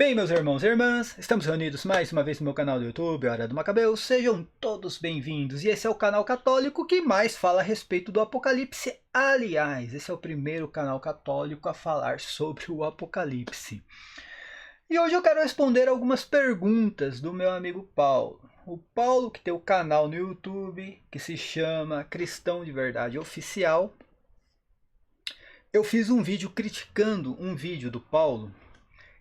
Bem, meus irmãos e irmãs, estamos reunidos mais uma vez no meu canal do YouTube, Hora do Macabeu. Sejam todos bem-vindos. E esse é o canal católico que mais fala a respeito do Apocalipse. Aliás, esse é o primeiro canal católico a falar sobre o Apocalipse. E hoje eu quero responder algumas perguntas do meu amigo Paulo. O Paulo, que tem o canal no YouTube, que se chama Cristão de Verdade Oficial. Eu fiz um vídeo criticando um vídeo do Paulo.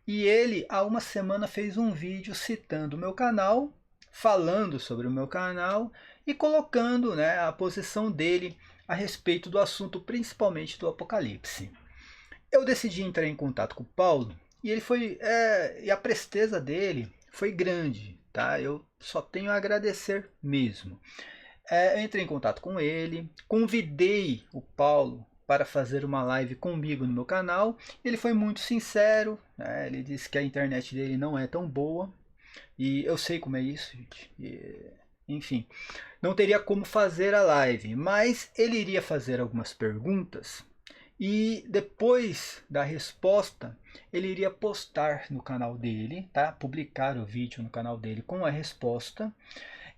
E ele, há uma semana, fez um vídeo citando o meu canal, falando sobre o meu canal e colocando, a posição dele a respeito do assunto, principalmente do Apocalipse. Eu decidi entrar em contato com o Paulo e ele foi, e a presteza dele foi grande, tá? Eu só tenho a agradecer mesmo. Eu entrei em contato com ele, convidei o Paulo para fazer uma live comigo no meu canal. Ele foi muito sincero, ele disse que a internet dele não é tão boa. E eu sei como é isso, gente. Enfim, não teria como fazer a live, mas ele iria fazer algumas perguntas. E depois da resposta, ele iria postar no canal dele, tá? Publicar o vídeo no canal dele com a resposta.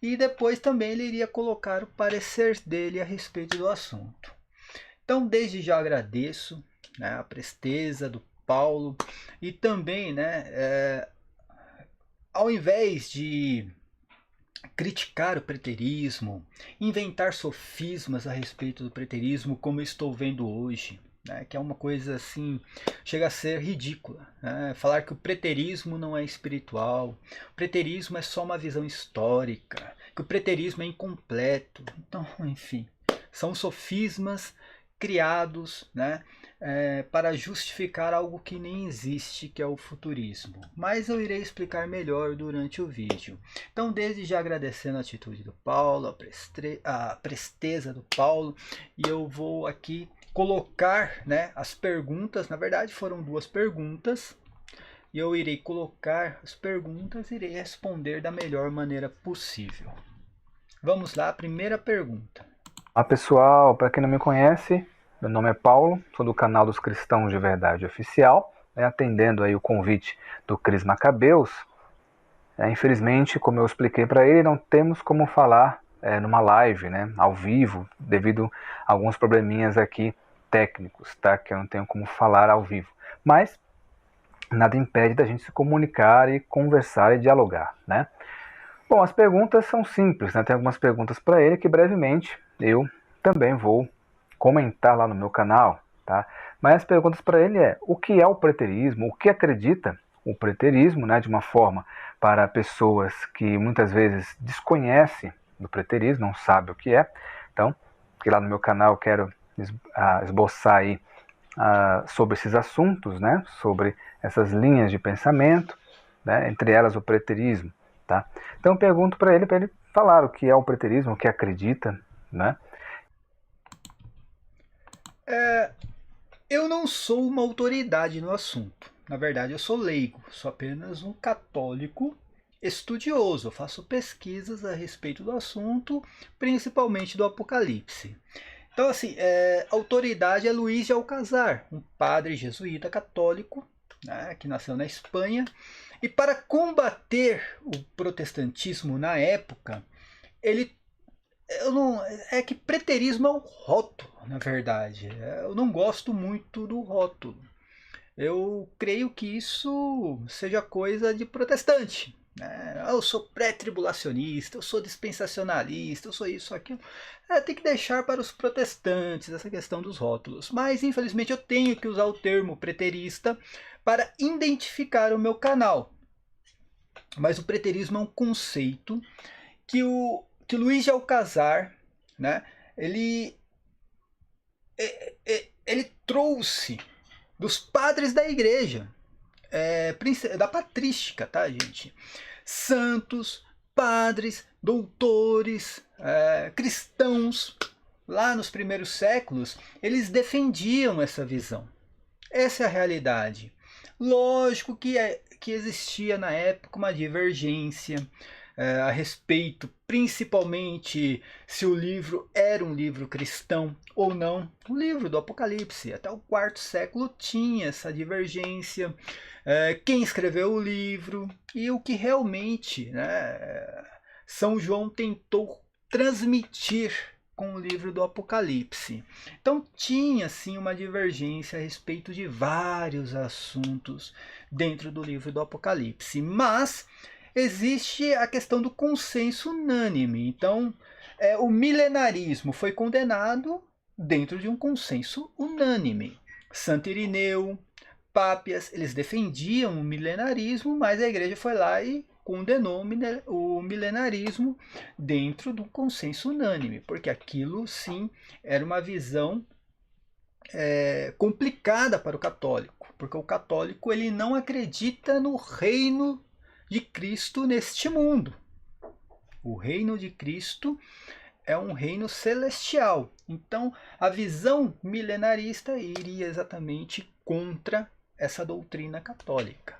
E depois também ele iria colocar o parecer dele a respeito do assunto. Então, desde já agradeço a presteza do Paulo e também, ao invés de criticar o preterismo, inventar sofismas a respeito do preterismo, como estou vendo hoje, que é uma coisa assim, chega a ser ridícula. Falar que o preterismo não é espiritual, o preterismo é só uma visão histórica, que o preterismo é incompleto. Então, enfim, são sofismas criados para justificar algo que nem existe, que é o futurismo. Mas eu irei explicar melhor durante o vídeo. Então, desde já agradecendo a atitude do Paulo, a presteza do Paulo, e eu vou aqui colocar as perguntas. Na verdade, foram duas perguntas. E eu irei colocar as perguntas e irei responder da melhor maneira possível. Vamos lá, a primeira pergunta. Olá pessoal, para quem não me conhece, meu nome é Paulo, sou do canal dos Cristãos de Verdade Oficial, atendendo aí o convite do Cris Macabeus. Infelizmente, como eu expliquei para ele, não temos como falar numa live, ao vivo, devido a alguns probleminhas aqui técnicos, tá? Que eu não tenho como falar ao vivo. Mas nada impede da gente se comunicar e conversar e dialogar, Bom, as perguntas são simples, Tem algumas perguntas para ele que brevemente eu também vou comentar lá no meu canal, tá? Mas as perguntas para ele o que é o preterismo, o que acredita o preterismo, de uma forma para pessoas que muitas vezes desconhecem do preterismo, não sabem o que é. Então, que lá no meu canal eu quero esboçar aí sobre esses assuntos, sobre essas linhas de pensamento, entre elas o preterismo, tá? Então eu pergunto para ele falar o que é o preterismo, o que acredita, Eu não sou uma autoridade no assunto. Na verdade, eu sou leigo, sou apenas um católico estudioso. Eu faço pesquisas a respeito do assunto, principalmente do Apocalipse. Então, assim, a autoridade é Luís de Alcazar, um padre jesuíta católico, que nasceu na Espanha. E para combater o protestantismo na época, ele é que preterismo é um rótulo, na verdade. Eu não gosto muito do rótulo. Eu creio que isso seja coisa de protestante. Eu sou pré-tribulacionista, eu sou dispensacionalista, eu sou isso, aquilo. Tem que deixar para os protestantes essa questão dos rótulos. Mas, infelizmente, eu tenho que usar o termo preterista para identificar o meu canal. Mas o preterismo é um conceito que Luís de Alcazar, ele trouxe dos padres da igreja, da patrística, tá, gente? Santos, padres, doutores, cristãos, lá nos primeiros séculos, eles defendiam essa visão. Essa é a realidade. Lógico que existia na época uma divergência, a respeito, principalmente se o livro era um livro cristão ou não. O livro do Apocalipse, até o quarto século, tinha essa divergência. Quem escreveu o livro e o que realmente, né, São João tentou transmitir com o livro do Apocalipse. Então tinha sim uma divergência a respeito de vários assuntos dentro do livro do Apocalipse, mas existe a questão do consenso unânime. Então o milenarismo foi condenado dentro de um consenso unânime. Santo Irineu, Pápias, eles defendiam o milenarismo, mas a igreja foi lá e condenou o milenarismo dentro do consenso unânime, porque aquilo sim era uma visão complicada para o católico, porque o católico ele não acredita no reino de Cristo neste mundo. O reino de Cristo é um reino celestial. Então, a visão milenarista iria exatamente contra essa doutrina católica.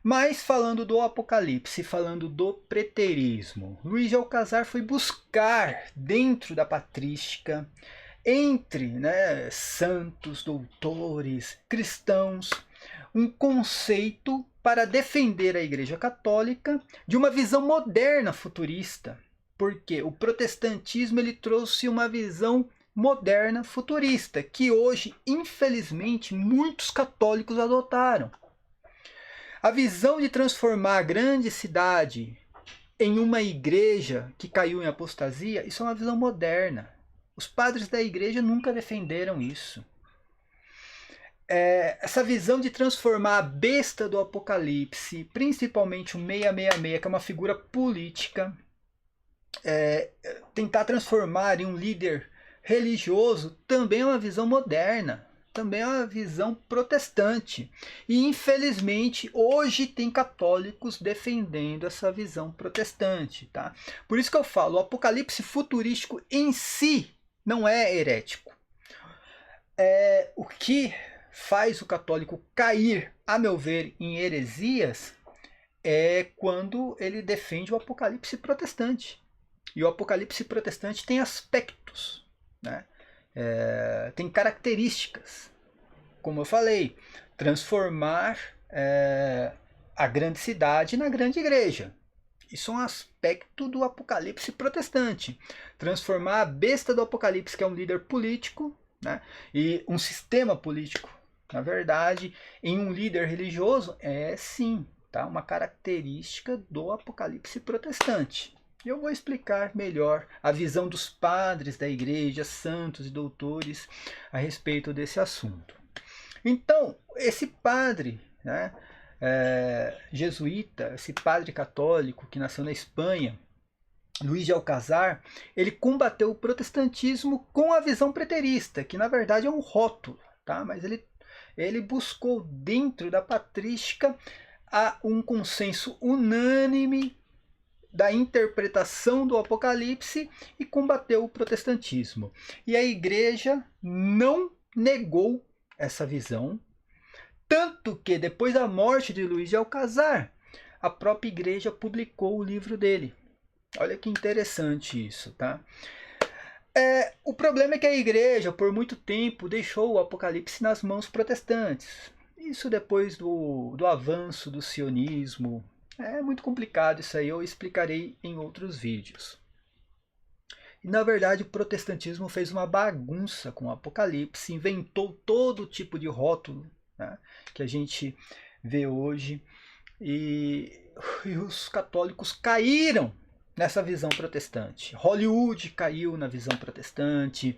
Mas falando do Apocalipse, falando do preterismo, Luís de Alcazar foi buscar dentro da patrística, entre santos, doutores, cristãos, um conceito para defender a Igreja Católica de uma visão moderna futurista. Porque o protestantismo ele trouxe uma visão moderna futurista, que hoje, infelizmente, muitos católicos adotaram. A visão de transformar a grande cidade em uma igreja que caiu em apostasia, isso é uma visão moderna. Os padres da igreja nunca defenderam isso. Essa visão de transformar a besta do Apocalipse, principalmente o 666, que é uma figura política, tentar transformar em um líder religioso, também é uma visão moderna. Também é uma visão protestante. E, infelizmente, hoje tem católicos defendendo essa visão protestante. Tá? Por isso que eu falo, o apocalipse futurístico em si não é herético. O que faz o católico cair, a meu ver, em heresias é quando ele defende o apocalipse protestante. E o apocalipse protestante tem aspectos, né? Tem características, como eu falei, transformar a grande cidade na grande igreja. Isso é um aspecto do apocalipse protestante. Transformar a besta do apocalipse, que é um líder político, né, e um sistema político, na verdade, em um líder religioso, é sim, tá, uma característica do apocalipse protestante. Eu vou explicar melhor a visão dos padres da igreja, santos e doutores, a respeito desse assunto. Então, esse padre, né, jesuíta, esse padre católico que nasceu na Espanha, Luís de Alcazar, ele combateu o protestantismo com a visão preterista, que na verdade é um rótulo, tá? Mas ele buscou dentro da patrística um consenso unânime da interpretação do Apocalipse e combateu o protestantismo. E a igreja não negou essa visão, tanto que depois da morte de Luís de Alcazar, a própria igreja publicou o livro dele. Olha que interessante isso, tá? O problema é que a igreja, por muito tempo, deixou o Apocalipse nas mãos protestantes. Isso depois do avanço do sionismo. É muito complicado isso aí, eu explicarei em outros vídeos. E na verdade o protestantismo fez uma bagunça com o Apocalipse, inventou todo tipo de rótulo, né, que a gente vê hoje, e os católicos caíram nessa visão protestante. Hollywood caiu na visão protestante,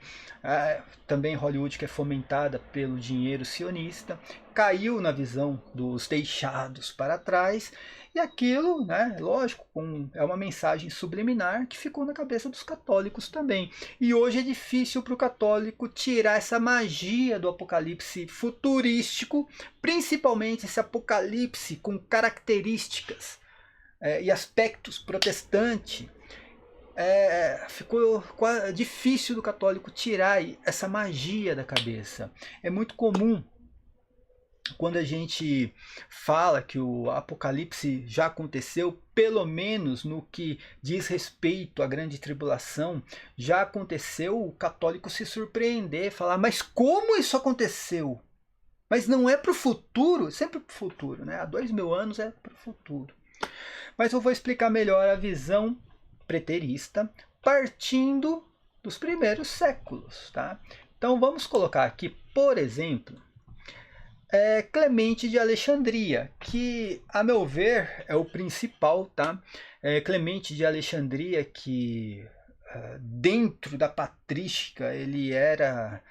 também Hollywood, que é fomentada pelo dinheiro sionista, caiu na visão dos deixados para trás, e aquilo, né, lógico, é uma mensagem subliminar que ficou na cabeça dos católicos também. E hoje é difícil para o católico tirar essa magia do apocalipse futurístico, principalmente esse apocalipse com características e aspectos protestantes. Ficou difícil do católico tirar essa magia da cabeça. É muito comum quando a gente fala que o Apocalipse já aconteceu, pelo menos no que diz respeito à grande tribulação, já aconteceu, o católico se surpreender, falar, mas como isso aconteceu? Mas não é para o futuro, sempre para o futuro, né? Há 2000 anos é para o futuro. Mas eu vou explicar melhor a visão preterista, partindo dos primeiros séculos, tá? Então vamos colocar aqui, por exemplo, Clemente de Alexandria, que, a meu ver, é o principal, tá? Clemente de Alexandria, que dentro da patrística ele era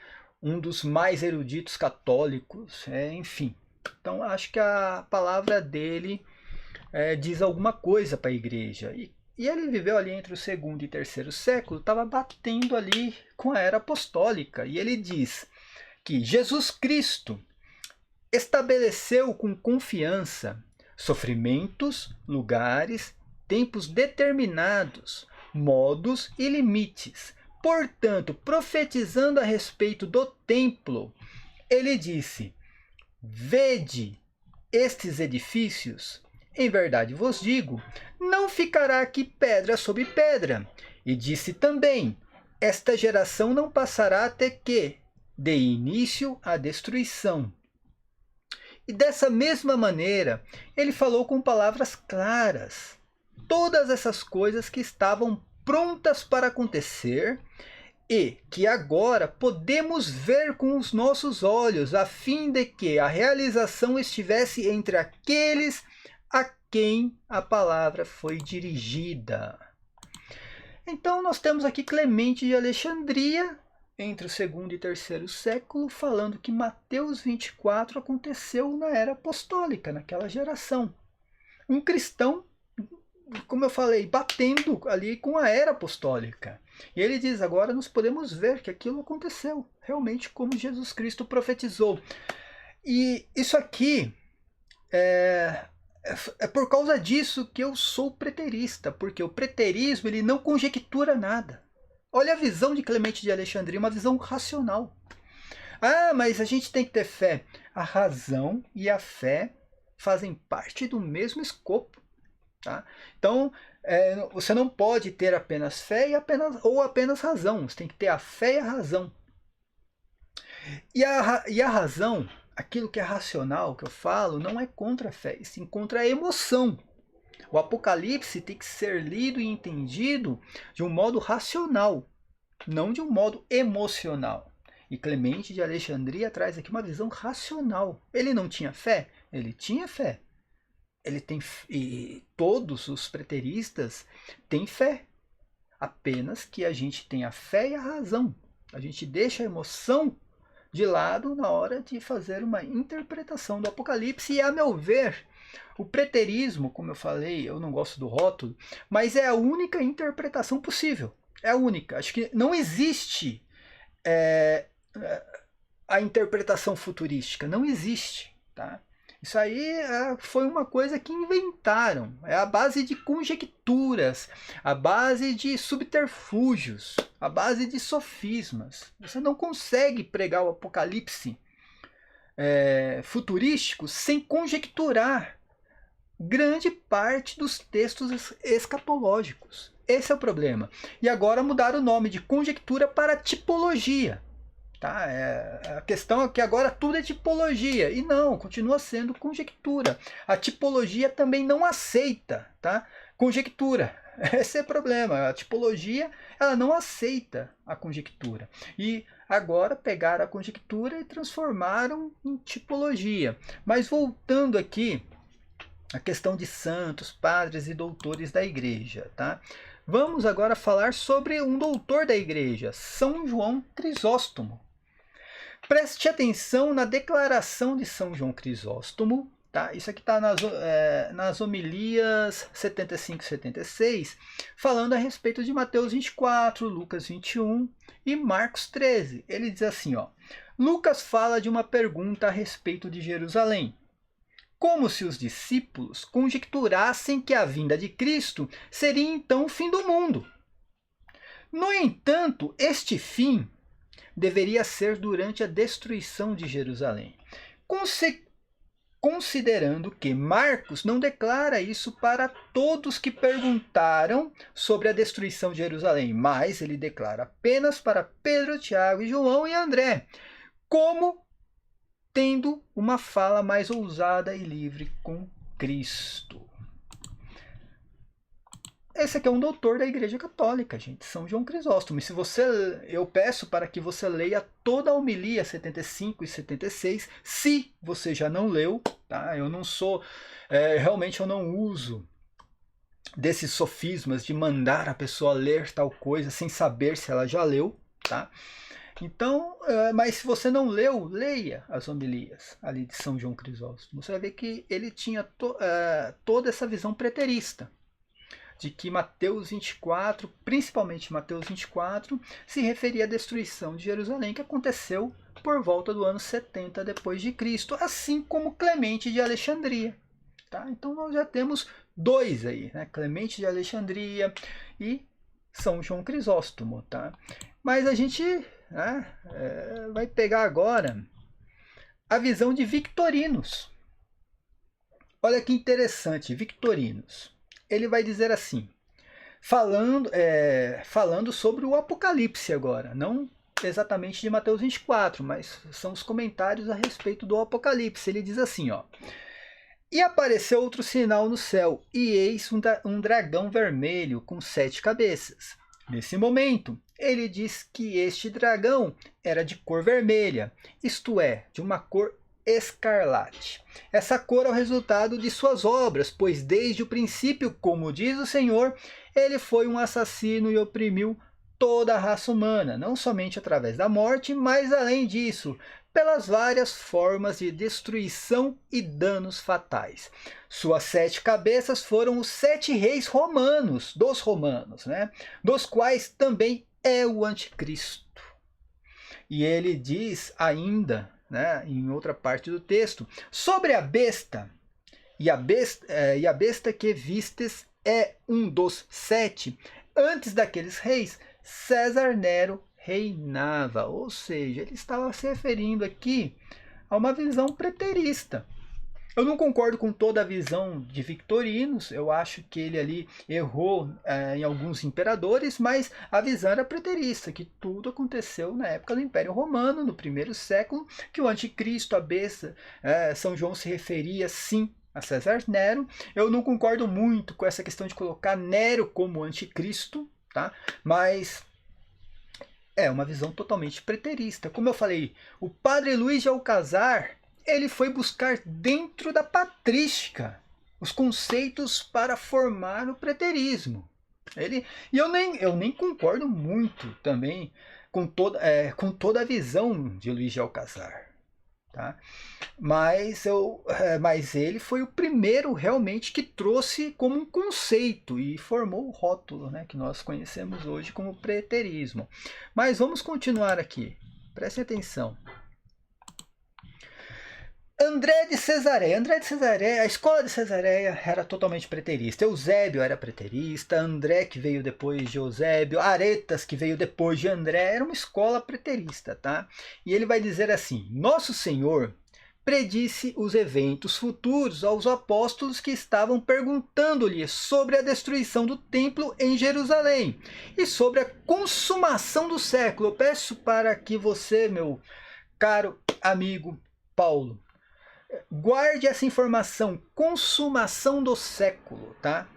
um dos mais eruditos católicos, enfim. Então acho que a palavra dele diz alguma coisa para a igreja. E ele viveu ali entre o segundo e terceiro século, estava batendo ali com a era apostólica. E ele diz que Jesus Cristo estabeleceu com confiança sofrimentos, lugares, tempos determinados, modos e limites. Portanto, profetizando a respeito do templo, ele disse: Vede estes edifícios, em verdade vos digo, não ficará aqui pedra sobre pedra. E disse também: Esta geração não passará até que dê início à destruição. E dessa mesma maneira, ele falou com palavras claras todas essas coisas que estavam prontas para acontecer e que agora podemos ver com os nossos olhos, a fim de que a realização estivesse entre aqueles a quem a palavra foi dirigida. Então nós temos aqui Clemente de Alexandria, entre o segundo e terceiro século, falando que Mateus 24 aconteceu na era apostólica, naquela geração. Um cristão, como eu falei, batendo ali com a era apostólica. E ele diz, agora nós podemos ver que aquilo aconteceu, realmente como Jesus Cristo profetizou. E isso aqui é por causa disso que eu sou preterista, porque o preterismo ele não conjectura nada. Olha a visão de Clemente de Alexandria, uma visão racional. Ah, mas a gente tem que ter fé. A razão e a fé fazem parte do mesmo escopo. Tá? Então, você não pode ter apenas fé ou apenas razão. Você tem que ter a fé e a razão. E a razão, aquilo que é racional, que eu falo, não é contra a fé, e sim contra a emoção. O Apocalipse tem que ser lido e entendido de um modo racional, não de um modo emocional. E Clemente de Alexandria traz aqui uma visão racional. Ele não tinha fé? Ele tinha fé. E todos os preteristas têm fé. Apenas que a gente tem a fé e a razão. A gente deixa a emoção de lado na hora de fazer uma interpretação do Apocalipse. E, a meu ver, o preterismo, como eu falei, eu não gosto do rótulo, mas é a única interpretação possível. É a única. Acho que não existe a interpretação futurística. Não existe. Tá? Isso aí foi uma coisa que inventaram. É a base de conjecturas, a base de subterfúgios, a base de sofismas. Você não consegue pregar o Apocalipse futurístico sem conjecturar grande parte dos textos escatológicos. Esse é o problema. E agora mudaram o nome de conjectura para tipologia. Tá? A questão é que agora tudo é tipologia. E não, continua sendo conjectura. A tipologia também não aceita, tá? Conjectura. Esse é o problema. A tipologia ela não aceita a conjectura. E agora pegaram a conjectura e transformaram em tipologia. Mas voltando aqui à questão de santos, padres e doutores da igreja, tá? Vamos agora falar sobre um doutor da igreja, São João Crisóstomo. Preste atenção na declaração de São João Crisóstomo. Tá? Isso aqui está nas homilias 75 e 76, falando a respeito de Mateus 24, Lucas 21 e Marcos 13. Ele diz assim, ó, Lucas fala de uma pergunta a respeito de Jerusalém. Como se os discípulos conjecturassem que a vinda de Cristo seria então o fim do mundo. No entanto, este fim deveria ser durante a destruição de Jerusalém. considerando que Marcos não declara isso para todos que perguntaram sobre a destruição de Jerusalém, mas ele declara apenas para Pedro, Tiago e João e André, como tendo uma fala mais ousada e livre com Cristo. Esse aqui é um doutor da Igreja Católica, gente, São João Crisóstomo. E eu peço para que você leia toda a homilia 75 e 76, se você já não leu, tá? Eu não sou, realmente eu não uso desses sofismas de mandar a pessoa ler tal coisa sem saber se ela já leu, tá? Então, mas se você não leu, leia as homilias ali de São João Crisóstomo. Você vai ver que ele tinha toda essa visão preterista, de que Mateus 24, principalmente Mateus 24, se referia à destruição de Jerusalém, que aconteceu por volta do ano 70 depois de Cristo, assim como Clemente de Alexandria. Tá? Então nós já temos dois aí, né? Clemente de Alexandria e São João Crisóstomo. Tá? Mas a gente vai pegar agora a visão de Victorinos. Olha que interessante, Victorinos. Ele vai dizer assim, falando sobre o Apocalipse agora, não exatamente de Mateus 24, mas são os comentários a respeito do Apocalipse. Ele diz assim, ó: e apareceu outro sinal no céu, e eis um dragão vermelho com 7 cabeças. Nesse momento, ele diz que este dragão era de cor vermelha, isto é, de uma cor escarlate. Essa cor é o resultado de suas obras, pois desde o princípio, como diz o Senhor, ele foi um assassino e oprimiu toda a raça humana, não somente através da morte, mas além disso, pelas várias formas de destruição e danos fatais. Suas 7 cabeças foram os 7 reis romanos, né? Dos quais também é o anticristo. E ele diz ainda, né, em outra parte do texto, sobre a besta, e a besta que vistes é um dos 7. Antes daqueles reis, César Nero reinava. Ou seja, ele estava se referindo aqui a uma visão preterista. Eu não concordo com toda a visão de Victorinos, eu acho que ele ali errou em alguns imperadores, mas a visão era preterista, que tudo aconteceu na época do Império Romano, no primeiro século, que o anticristo, a besta, São João se referia sim a César Nero. Eu não concordo muito com essa questão de colocar Nero como anticristo, tá? Mas é uma visão totalmente preterista. Como eu falei, o padre Luís de Alcazar, ele foi buscar dentro da patrística os conceitos para formar o preterismo. E eu nem concordo muito também com toda a visão de Luís de Alcazar. Tá? Mas ele foi o primeiro realmente que trouxe como um conceito e formou o rótulo, né, que nós conhecemos hoje como preterismo. Mas vamos continuar aqui. Prestem atenção. André de Cesareia, a escola de Cesareia era totalmente preterista. Eusébio era preterista, André, que veio depois de Eusébio, Aretas, que veio depois de André, era uma escola preterista, tá? E ele vai dizer assim: Nosso Senhor predisse os eventos futuros aos apóstolos que estavam perguntando-lhe sobre a destruição do templo em Jerusalém e sobre a consumação do século. Eu peço para que você, meu caro amigo Paulo, guarde essa informação, consumação do século, tá?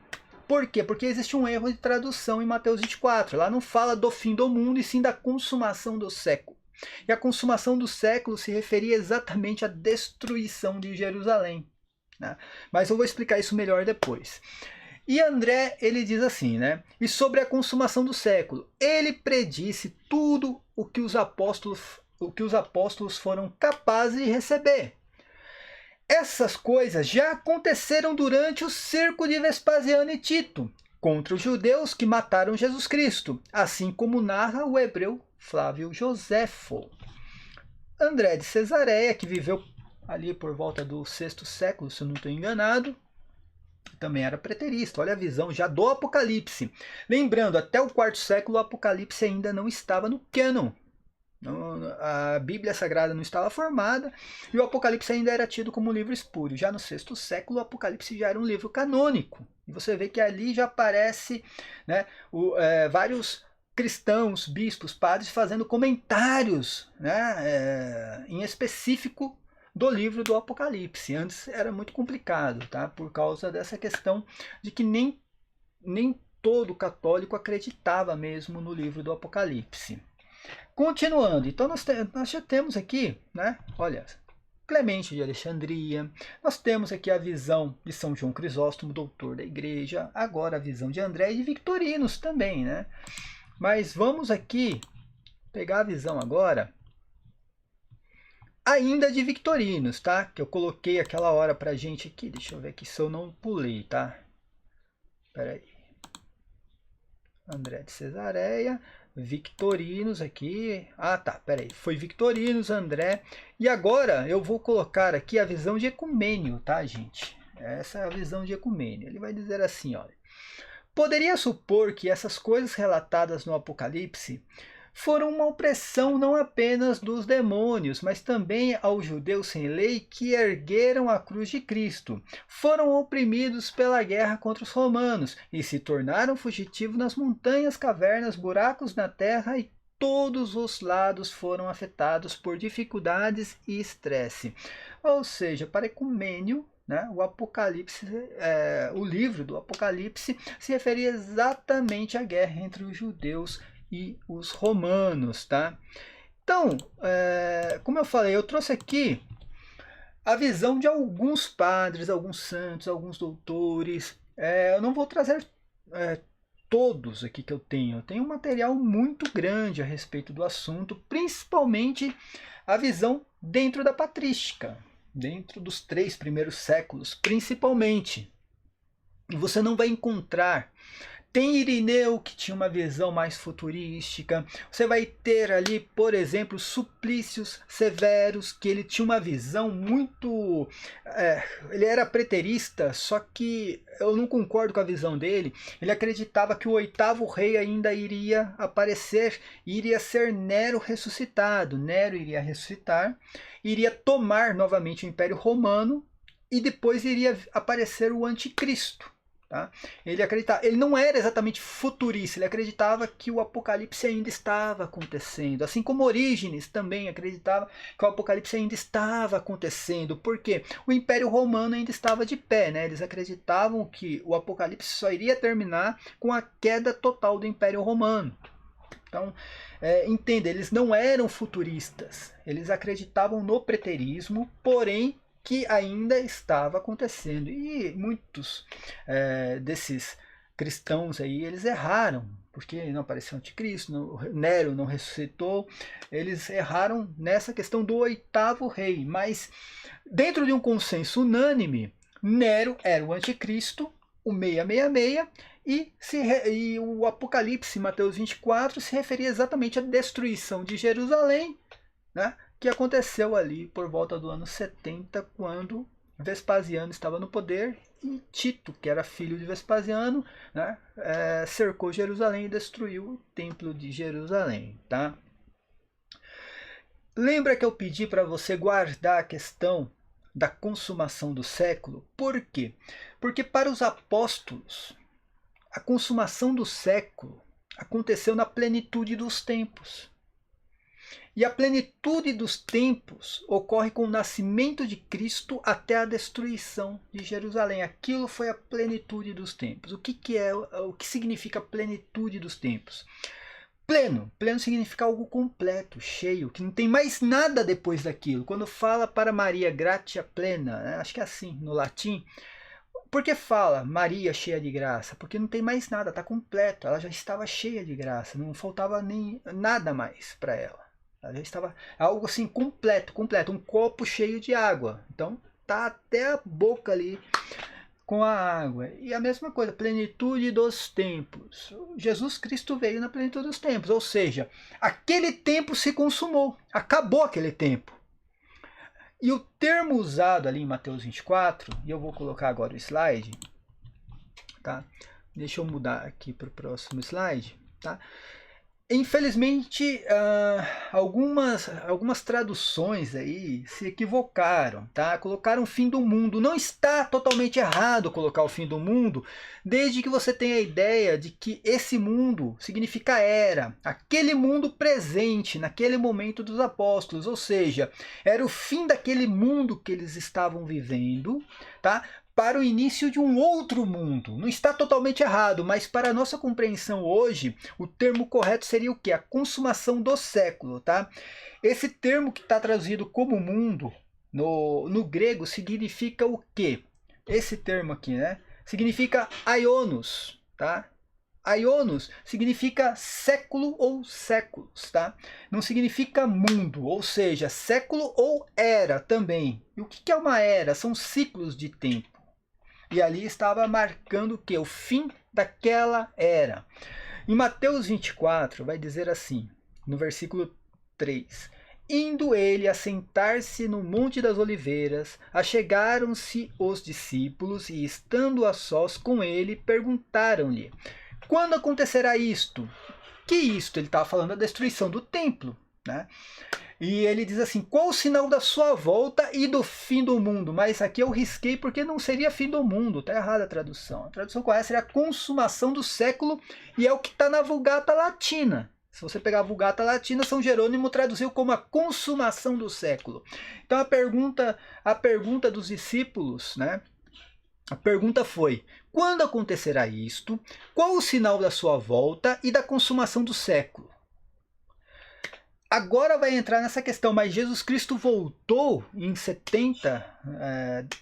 Por quê? Porque existe um erro de tradução em Mateus 24. Lá não fala do fim do mundo, e sim da consumação do século. E a consumação do século se referia exatamente à destruição de Jerusalém, né? Mas eu vou explicar isso melhor depois. E André, ele diz assim, né? E sobre a consumação do século, ele predisse tudo o que os apóstolos foram capazes de receber. Essas coisas já aconteceram durante o circo de Vespasiano e Tito, contra os judeus que mataram Jesus Cristo, assim como narra o hebreu Flávio Joséfo. André de Cesareia, que viveu ali por volta do 6º século, se eu não estou enganado, também era preterista. Olha a visão já do Apocalipse. Lembrando, até o 4º século o Apocalipse ainda não estava no cânon. A Bíblia Sagrada não estava formada e o Apocalipse ainda era tido como um livro espúrio. Já no sexto século, o Apocalipse já era um livro canônico. E você vê que ali já aparece, né, vários cristãos, bispos, padres fazendo comentários, né, em específico do livro do Apocalipse. Antes era muito complicado, tá? Por causa dessa questão de que nem todo católico acreditava mesmo no livro do Apocalipse. Continuando, então nós já temos aqui, né? Olha, Clemente de Alexandria, nós temos aqui a visão de São João Crisóstomo, doutor da igreja, agora a visão de André e de Victorinos também, né? Mas vamos aqui pegar a visão agora ainda de Victorinos, tá? Que eu coloquei aquela hora pra gente aqui, deixa eu ver aqui se eu não pulei, tá? Espera aí. André de Cesareia, Victorinos aqui. Ah, tá, peraí. Foi Victorinos, André. E agora eu vou colocar aqui a visão de Ecumênio, tá, gente? Essa é a visão de Ecumênio. Ele vai dizer assim, olha. Poderia supor que essas coisas relatadas no Apocalipse foram uma opressão não apenas dos demônios, mas também aos judeus sem lei que ergueram a cruz de Cristo. Foram oprimidos pela guerra contra os romanos e se tornaram fugitivos nas montanhas, cavernas, buracos na terra e todos os lados foram afetados por dificuldades e estresse. Ou seja, para Ecumênio, né, o Apocalipse, o livro do Apocalipse se referia exatamente à guerra entre os judeus e os romanos, tá? Então, como eu falei, eu trouxe aqui a visão de alguns padres, alguns santos, alguns doutores. Eu não vou trazer todos aqui que eu tenho. Eu tenho um material muito grande a respeito do assunto, principalmente a visão dentro da patrística, dentro dos 3 primeiros séculos, principalmente. E você não vai encontrar. Tem Irineu, que tinha uma visão mais futurística. Você vai ter ali, por exemplo, Suplícios Severos, que ele tinha uma visão muito... ele era preterista, só que eu não concordo com a visão dele. Ele acreditava que o 8º rei ainda iria aparecer, iria ser Nero ressuscitado. Nero iria ressuscitar, iria tomar novamente o Império Romano e depois iria aparecer o Anticristo. Tá? Ele não era exatamente futurista, ele acreditava que o Apocalipse ainda estava acontecendo, assim como Orígenes também acreditava que o Apocalipse ainda estava acontecendo, porque o Império Romano ainda estava de pé, né? Eles acreditavam que o Apocalipse só iria terminar com a queda total do Império Romano. Então, entenda, eles não eram futuristas, eles acreditavam no preterismo, porém que ainda estava acontecendo. E muitos desses cristãos aí, eles erraram, porque não apareceu o anticristo, Nero não ressuscitou, eles erraram nessa questão do 8º rei, mas dentro de um consenso unânime, Nero era o anticristo, o 666, e o Apocalipse, Mateus 24, se referia exatamente à destruição de Jerusalém, né? Que aconteceu ali por volta do ano 70, quando Vespasiano estava no poder e Tito, que era filho de Vespasiano, né, cercou Jerusalém e destruiu o templo de Jerusalém. Tá? Lembra que eu pedi para você guardar a questão da consumação do século? Por quê? Porque para os apóstolos, a consumação do século aconteceu na plenitude dos tempos. E a plenitude dos tempos ocorre com o nascimento de Cristo até a destruição de Jerusalém. Aquilo foi a plenitude dos tempos. O que significa plenitude dos tempos? Pleno significa algo completo, cheio, que não tem mais nada depois daquilo. Quando fala para Maria gratia plena, né? Acho que é assim no latim. Por que fala Maria cheia de graça? Porque não tem mais nada, está completo. Ela já estava cheia de graça, não faltava nem nada mais para ela. Ela já estava algo assim completo, um copo cheio de água. Então tá até a boca ali com a água. E a mesma coisa, plenitude dos tempos. Jesus Cristo veio na plenitude dos tempos, ou seja, aquele tempo se consumou, acabou aquele tempo. E o termo usado ali em Mateus 24, e eu vou colocar agora o slide, tá? Deixa eu mudar aqui para o próximo slide, tá? Infelizmente, algumas traduções aí se equivocaram, tá? Colocaram o fim do mundo. Não está totalmente errado colocar o fim do mundo, desde que você tenha a ideia de que esse mundo significa era, aquele mundo presente, naquele momento dos apóstolos, ou seja, era o fim daquele mundo que eles estavam vivendo, tá? Para o início de um outro mundo. Não está totalmente errado, mas para a nossa compreensão hoje, o termo correto seria o quê? A consumação do século, tá? Esse termo que está traduzido como mundo, no grego, significa o quê? Esse termo aqui, né? Significa aionos, tá? Aionos significa século ou séculos, tá? Não significa mundo, ou seja, século ou era também. E o que é uma era? São ciclos de tempo. E ali estava marcando o que? O fim daquela era. Em Mateus 24 vai dizer assim, no versículo 3. Indo ele a sentar-se no Monte das Oliveiras, achegaram-se os discípulos e, estando a sós com ele, perguntaram-lhe: quando acontecerá isto? Que isto? Ele estava falando da destruição do templo, né? E ele diz assim, qual o sinal da sua volta e do fim do mundo? Mas aqui eu risquei porque não seria fim do mundo, está errada a tradução. A tradução correta seria a consumação do século e é o que está na Vulgata Latina. Se você pegar a Vulgata Latina, São Jerônimo traduziu como a consumação do século. Então a pergunta dos discípulos, né? A pergunta foi, quando acontecerá isto? Qual o sinal da sua volta e da consumação do século? Agora vai entrar nessa questão, mas Jesus Cristo voltou em 70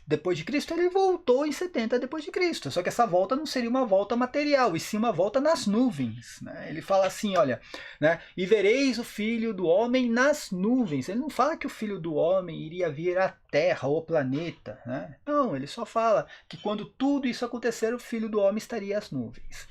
depois de Cristo? Ele voltou em 70 depois de Cristo. Só que essa volta não seria uma volta material, e sim uma volta nas nuvens. Né? Ele fala assim, olha, né? E vereis o Filho do Homem nas nuvens. Ele não fala que o Filho do Homem iria vir à Terra ou planeta. Né? Não, ele só fala que quando tudo isso acontecer, o Filho do Homem estaria às nuvens.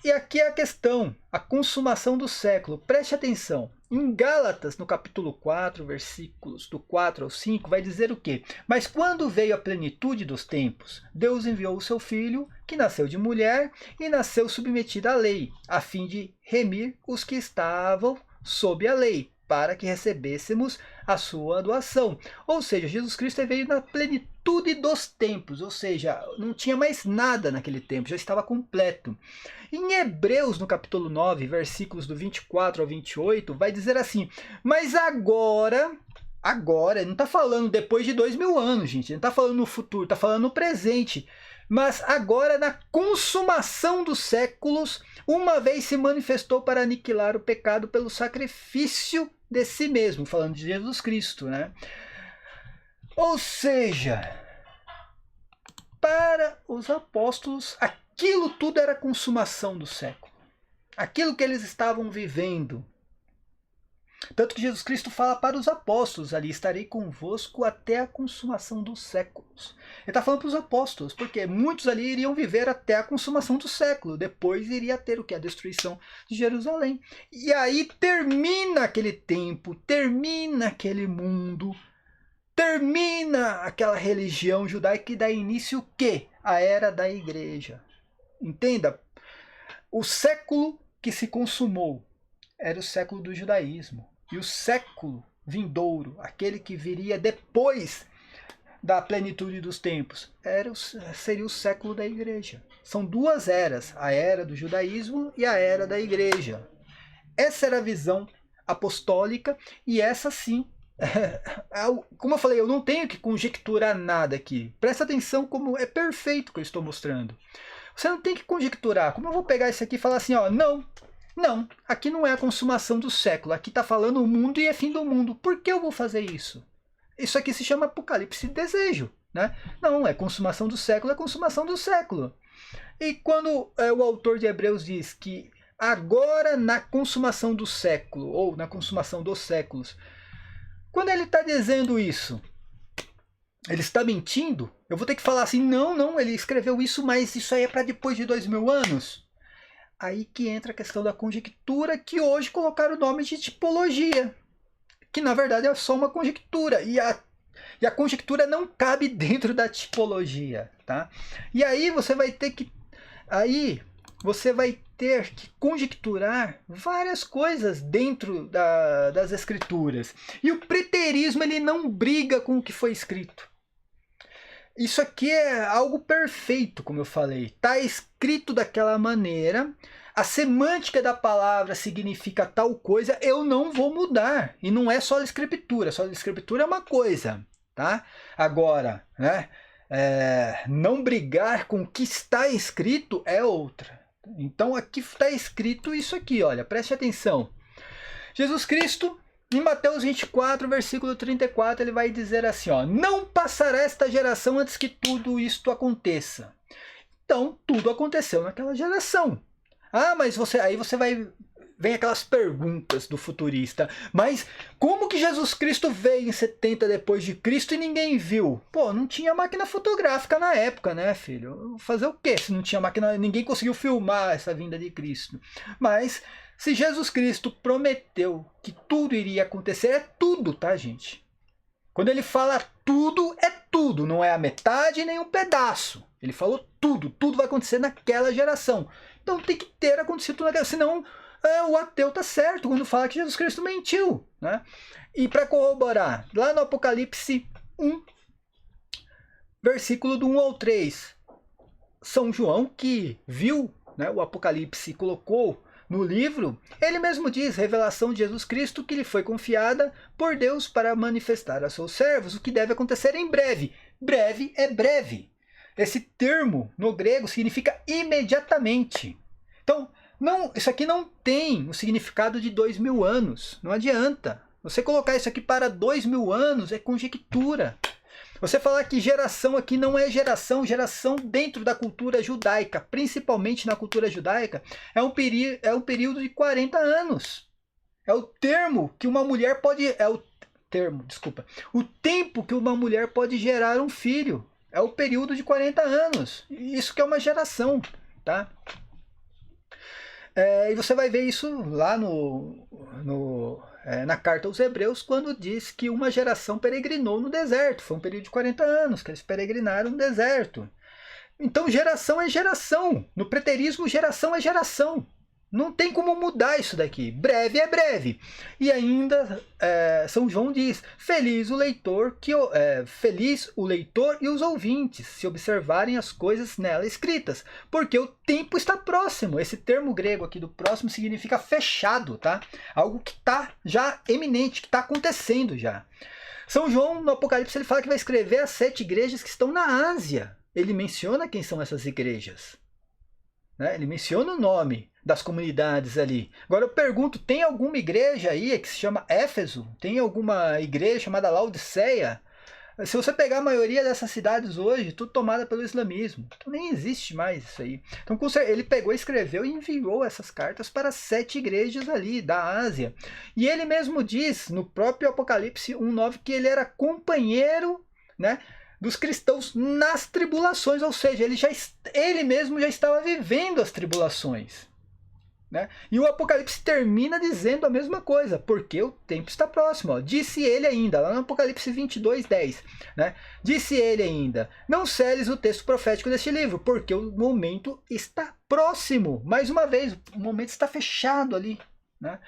E aqui é a questão, a consumação do século. Preste atenção. Em Gálatas, no capítulo 4, versículos do 4 ao 5, vai dizer o quê? Mas quando veio a plenitude dos tempos, Deus enviou o seu Filho, que nasceu de mulher e nasceu submetido à lei, a fim de remir os que estavam sob a lei, para que recebêssemos a sua doação. Ou seja, Jesus Cristo veio na plenitude dos tempos, ou seja, não tinha mais nada naquele tempo, já estava completo. Em Hebreus, no capítulo 9, versículos do 24 ao 28, vai dizer assim, mas agora, ele não está falando depois de 2000 anos, gente, ele não está falando no futuro, está falando no presente. Mas agora, na consumação dos séculos, uma vez se manifestou para aniquilar o pecado pelo sacrifício de si mesmo, falando de Jesus Cristo, né? Ou seja, para os apóstolos, aquilo tudo era a consumação do século. Aquilo que eles estavam vivendo. Tanto que Jesus Cristo fala para os apóstolos ali, estarei convosco até a consumação dos séculos. Ele está falando para os apóstolos, porque muitos ali iriam viver até a consumação do século. Depois iria ter o que? A destruição de Jerusalém. E aí termina aquele tempo, termina aquele mundo, termina aquela religião judaica e dá início o quê? A era da igreja. Entenda, o século que se consumou era o século do judaísmo. E o século vindouro, aquele que viria depois da plenitude dos tempos, seria o século da igreja. São duas eras, a era do judaísmo e a era da igreja. Essa era a visão apostólica e essa sim, como eu falei, eu não tenho que conjecturar nada aqui. Presta atenção como é perfeito o que eu estou mostrando. Você não tem que conjecturar. Como eu vou pegar isso aqui e falar assim, ó, não, aqui não é a consumação do século, aqui está falando o mundo e é fim do mundo. Por que eu vou fazer isso? Isso aqui se chama Apocalipse de desejo, né? Não, é consumação do século, é consumação do século. E quando o autor de Hebreus diz que agora na consumação do século, ou na consumação dos séculos, quando ele está dizendo isso, ele está mentindo? Eu vou ter que falar assim, não, ele escreveu isso, mas isso aí é para depois de 2000 anos? Aí que entra a questão da conjectura, que hoje colocaram o nome de tipologia, que na verdade é só uma conjectura, e a conjectura não cabe dentro da tipologia, tá? E aí você vai ter ter que conjecturar várias coisas dentro das escrituras. E o preterismo ele não briga com o que foi escrito. Isso aqui é algo perfeito, como eu falei. Está escrito daquela maneira, a semântica da palavra significa tal coisa, eu não vou mudar. E não é só a escritura. Só a escritura é uma coisa, tá? Agora, né, não brigar com o que está escrito é outra. Então aqui está escrito isso aqui, olha, preste atenção. Jesus Cristo, em Mateus 24, versículo 34, ele vai dizer assim, ó, não passará esta geração antes que tudo isto aconteça. Então, tudo aconteceu naquela geração. Ah, mas aí você vem aquelas perguntas do futurista. Mas como que Jesus Cristo veio em 70 depois de Cristo e ninguém viu? Pô, não tinha máquina fotográfica na época, né, filho? Fazer o quê se não tinha máquina? Ninguém conseguiu filmar essa vinda de Cristo. Mas se Jesus Cristo prometeu que tudo iria acontecer, é tudo, tá, gente? Quando ele fala tudo, é tudo. Não é a metade nem um pedaço. Ele falou tudo. Tudo vai acontecer naquela geração. Então tem que ter acontecido tudo naquela. Senão o ateu tá certo quando fala que Jesus Cristo mentiu, né? E para corroborar, lá no Apocalipse 1, versículo do 1 ao 3, São João, que viu, né, o Apocalipse e colocou no livro, ele mesmo diz, revelação de Jesus Cristo, que lhe foi confiada por Deus para manifestar a seus servos o que deve acontecer em breve. Breve é breve. Esse termo no grego significa imediatamente. Então, isso aqui não tem o significado de 2000 anos. Não adianta. Você colocar isso aqui para 2000 anos é conjectura. Você falar que geração aqui não é geração, geração dentro da cultura judaica, principalmente na cultura judaica, é um período de 40 anos. É o termo que uma mulher pode... o tempo que uma mulher pode gerar um filho. É o período de 40 anos. Isso que é uma geração, tá? E você vai ver isso lá na carta aos Hebreus, quando diz que uma geração peregrinou no deserto. Foi um período de 40 anos que eles peregrinaram no deserto. Então geração é geração. No preterismo, geração é geração. Não tem como mudar isso daqui. Breve é breve. E ainda São João diz, feliz o leitor e os ouvintes, se observarem as coisas nela escritas, porque o tempo está próximo. Esse termo grego aqui do próximo significa fechado, tá? Algo que está já eminente, que está acontecendo já. São João, no Apocalipse, ele fala que vai escrever as 7 igrejas que estão na Ásia. Ele menciona quem são essas igrejas, né? Ele menciona o nome das comunidades ali. Agora eu pergunto, tem alguma igreja aí que se chama Éfeso? Tem alguma igreja chamada Laodiceia? Se você pegar a maioria dessas cidades hoje, tudo tomada pelo islamismo. Então nem existe mais isso aí. Então ele pegou, escreveu e enviou essas cartas para 7 igrejas ali da Ásia. E ele mesmo diz, no próprio Apocalipse 1:9, que ele era companheiro, né, dos cristãos nas tribulações. Ou seja, ele mesmo já estava vivendo as tribulações. Né? E o Apocalipse termina dizendo a mesma coisa, porque o tempo está próximo. Ó. Disse ele ainda, lá no Apocalipse 22:10, né? Disse ele ainda, não seles o texto profético deste livro, porque o momento está próximo. Mais uma vez, o momento está fechado ali. Né?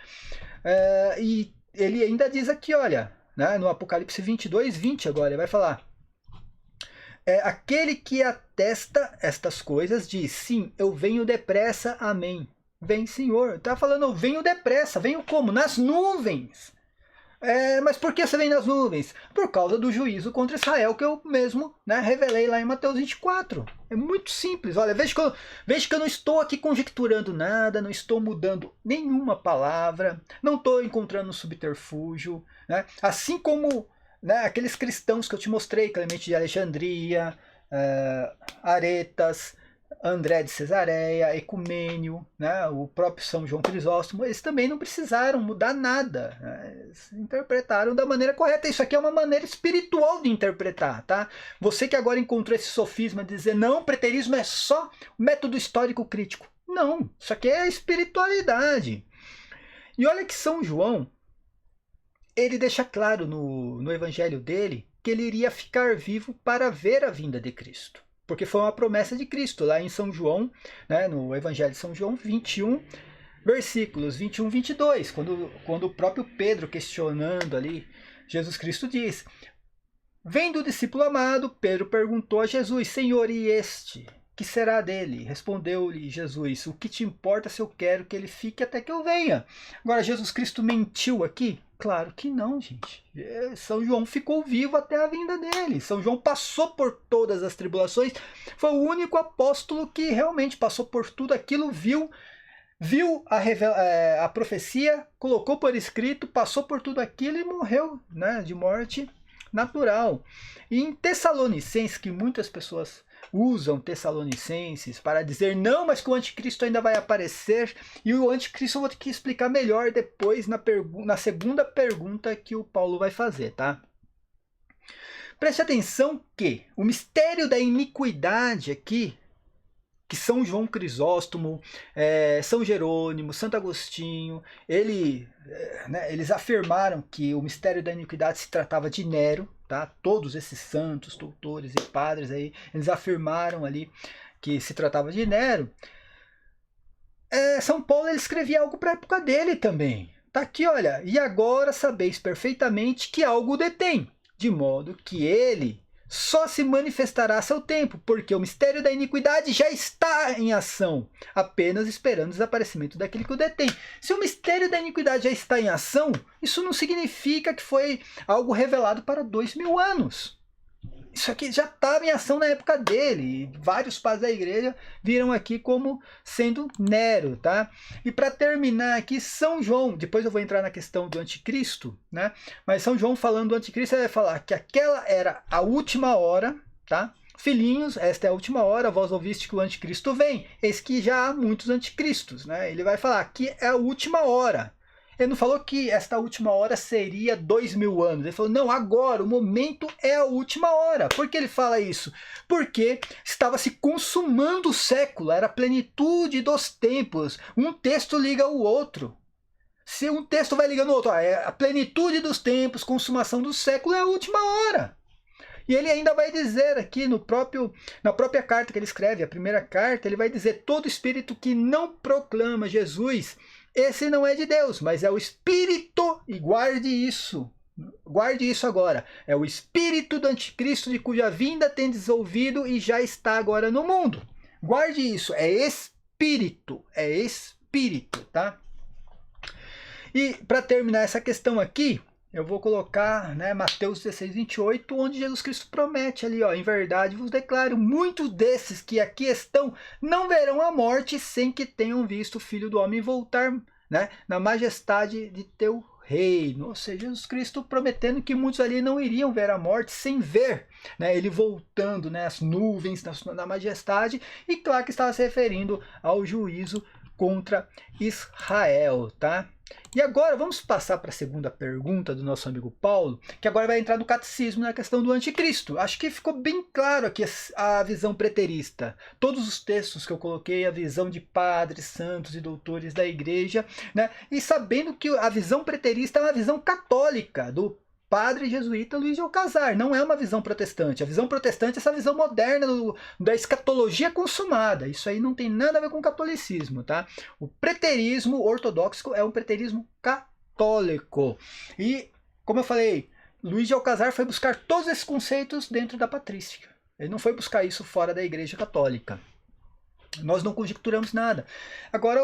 E ele ainda diz aqui, olha, né, no Apocalipse 22:20 agora, ele vai falar, aquele que atesta estas coisas diz, sim, eu venho depressa, amém. Vem, Senhor. Está falando, eu venho depressa. Venho como? Nas nuvens. Mas por que você vem nas nuvens? Por causa do juízo contra Israel que eu mesmo, né, revelei lá em Mateus 24. É muito simples. Olha, veja que eu não estou aqui conjecturando nada, não estou mudando nenhuma palavra, não estou encontrando um subterfúgio. Né? Assim como, né, aqueles cristãos que eu te mostrei, Clemente de Alexandria, Aretas, André de Cesareia, Ecumênio, né, o próprio São João Crisóstomo, eles também não precisaram mudar nada. Né? Eles interpretaram da maneira correta. Isso aqui é uma maneira espiritual de interpretar. Tá? Você que agora encontrou esse sofisma de dizer não, preterismo é só método histórico crítico. Não, isso aqui é espiritualidade. E olha que São João, ele deixa claro no evangelho dele que ele iria ficar vivo para ver a vinda de Cristo. porque foi uma promessa de Cristo, lá em São João, né, no Evangelho de São João 21, versículos 21 e 22, quando o próprio Pedro, questionando ali, Jesus Cristo diz: vendo o discípulo amado, Pedro perguntou a Jesus: Senhor, e este? Que será dele? Respondeu-lhe Jesus: o que te importa se eu quero que ele fique até que eu venha? Agora, Jesus Cristo mentiu aqui? Claro que não, gente. São João ficou vivo até a vinda dele. São João passou por todas as tribulações. Foi o único apóstolo que realmente passou por tudo aquilo, viu a profecia, colocou por escrito, passou por tudo aquilo e morreu, né, de morte natural. E em Tessalonicenses, que muitas pessoas usam Tessalonicenses para dizer não, mas que o anticristo ainda vai aparecer, e o anticristo eu vou ter que explicar melhor depois na segunda pergunta que o Paulo vai fazer, tá? Preste atenção que o mistério da iniquidade aqui, que São João Crisóstomo, São Jerônimo, Santo Agostinho, eles afirmaram que o mistério da iniquidade se tratava de Nero, tá? Todos esses santos, doutores e padres aí, eles afirmaram ali que se tratava de Nero. São Paulo ele escrevia algo para a época dele também. Tá aqui, olha: e agora sabeis perfeitamente que algo detém, de modo que ele só se manifestará a seu tempo, porque o mistério da iniquidade já está em ação, apenas esperando o desaparecimento daquele que o detém. Se o mistério da iniquidade já está em ação, isso não significa que foi algo revelado para 2000 anos. Isso aqui já estava em ação na época dele, e vários padres da igreja viram aqui como sendo Nero, tá? E para terminar aqui, São João, depois eu vou entrar na questão do anticristo, né? Mas São João falando do anticristo, ele vai falar que aquela era a última hora, tá? Filhinhos, esta é a última hora, vós ouviste que o anticristo vem, eis que já há muitos anticristos, né? Ele vai falar que é a última hora. Ele não falou que esta última hora seria 2000 anos. Ele falou, não, agora, o momento é a última hora. Por que ele fala isso? Porque estava se consumando o século, era a plenitude dos tempos. Um texto liga o outro. Se um texto vai ligando o outro, a plenitude dos tempos, consumação do século, é a última hora. E ele ainda vai dizer aqui na própria carta que ele escreve, a primeira carta, ele vai dizer: todo espírito que não proclama Jesus, esse não é de Deus, mas é o espírito, e guarde isso agora, é o espírito do anticristo, de cuja vinda tendes ouvido e já está agora no mundo. Guarde isso, é espírito, tá? E para terminar essa questão aqui, eu vou colocar, né, Mateus 16, 28, onde Jesus Cristo promete ali, ó: em verdade vos declaro, muitos desses que aqui estão não verão a morte sem que tenham visto o Filho do Homem voltar, né, na majestade de teu reino. Ou seja, Jesus Cristo prometendo que muitos ali não iriam ver a morte sem ver, né, ele voltando, né, as nuvens na majestade, e claro que estava se referindo ao juízo contra Israel, tá? E agora vamos passar para a segunda pergunta do nosso amigo Paulo, que agora vai entrar no catecismo na questão do anticristo. Acho que ficou bem claro aqui a visão preterista. Todos os textos que eu coloquei, a visão de padres, santos e doutores da igreja, né? E sabendo que a visão preterista é uma visão católica do padre jesuíta Luiz de Alcazar, não é uma visão protestante. A visão protestante é essa visão moderna da escatologia consumada. Isso aí não tem nada a ver com o catolicismo, tá? O preterismo ortodoxo é um preterismo católico. E, como eu falei, Luiz de Alcazar foi buscar todos esses conceitos dentro da patrística. Ele não foi buscar isso fora da igreja católica. Nós não conjecturamos nada. Agora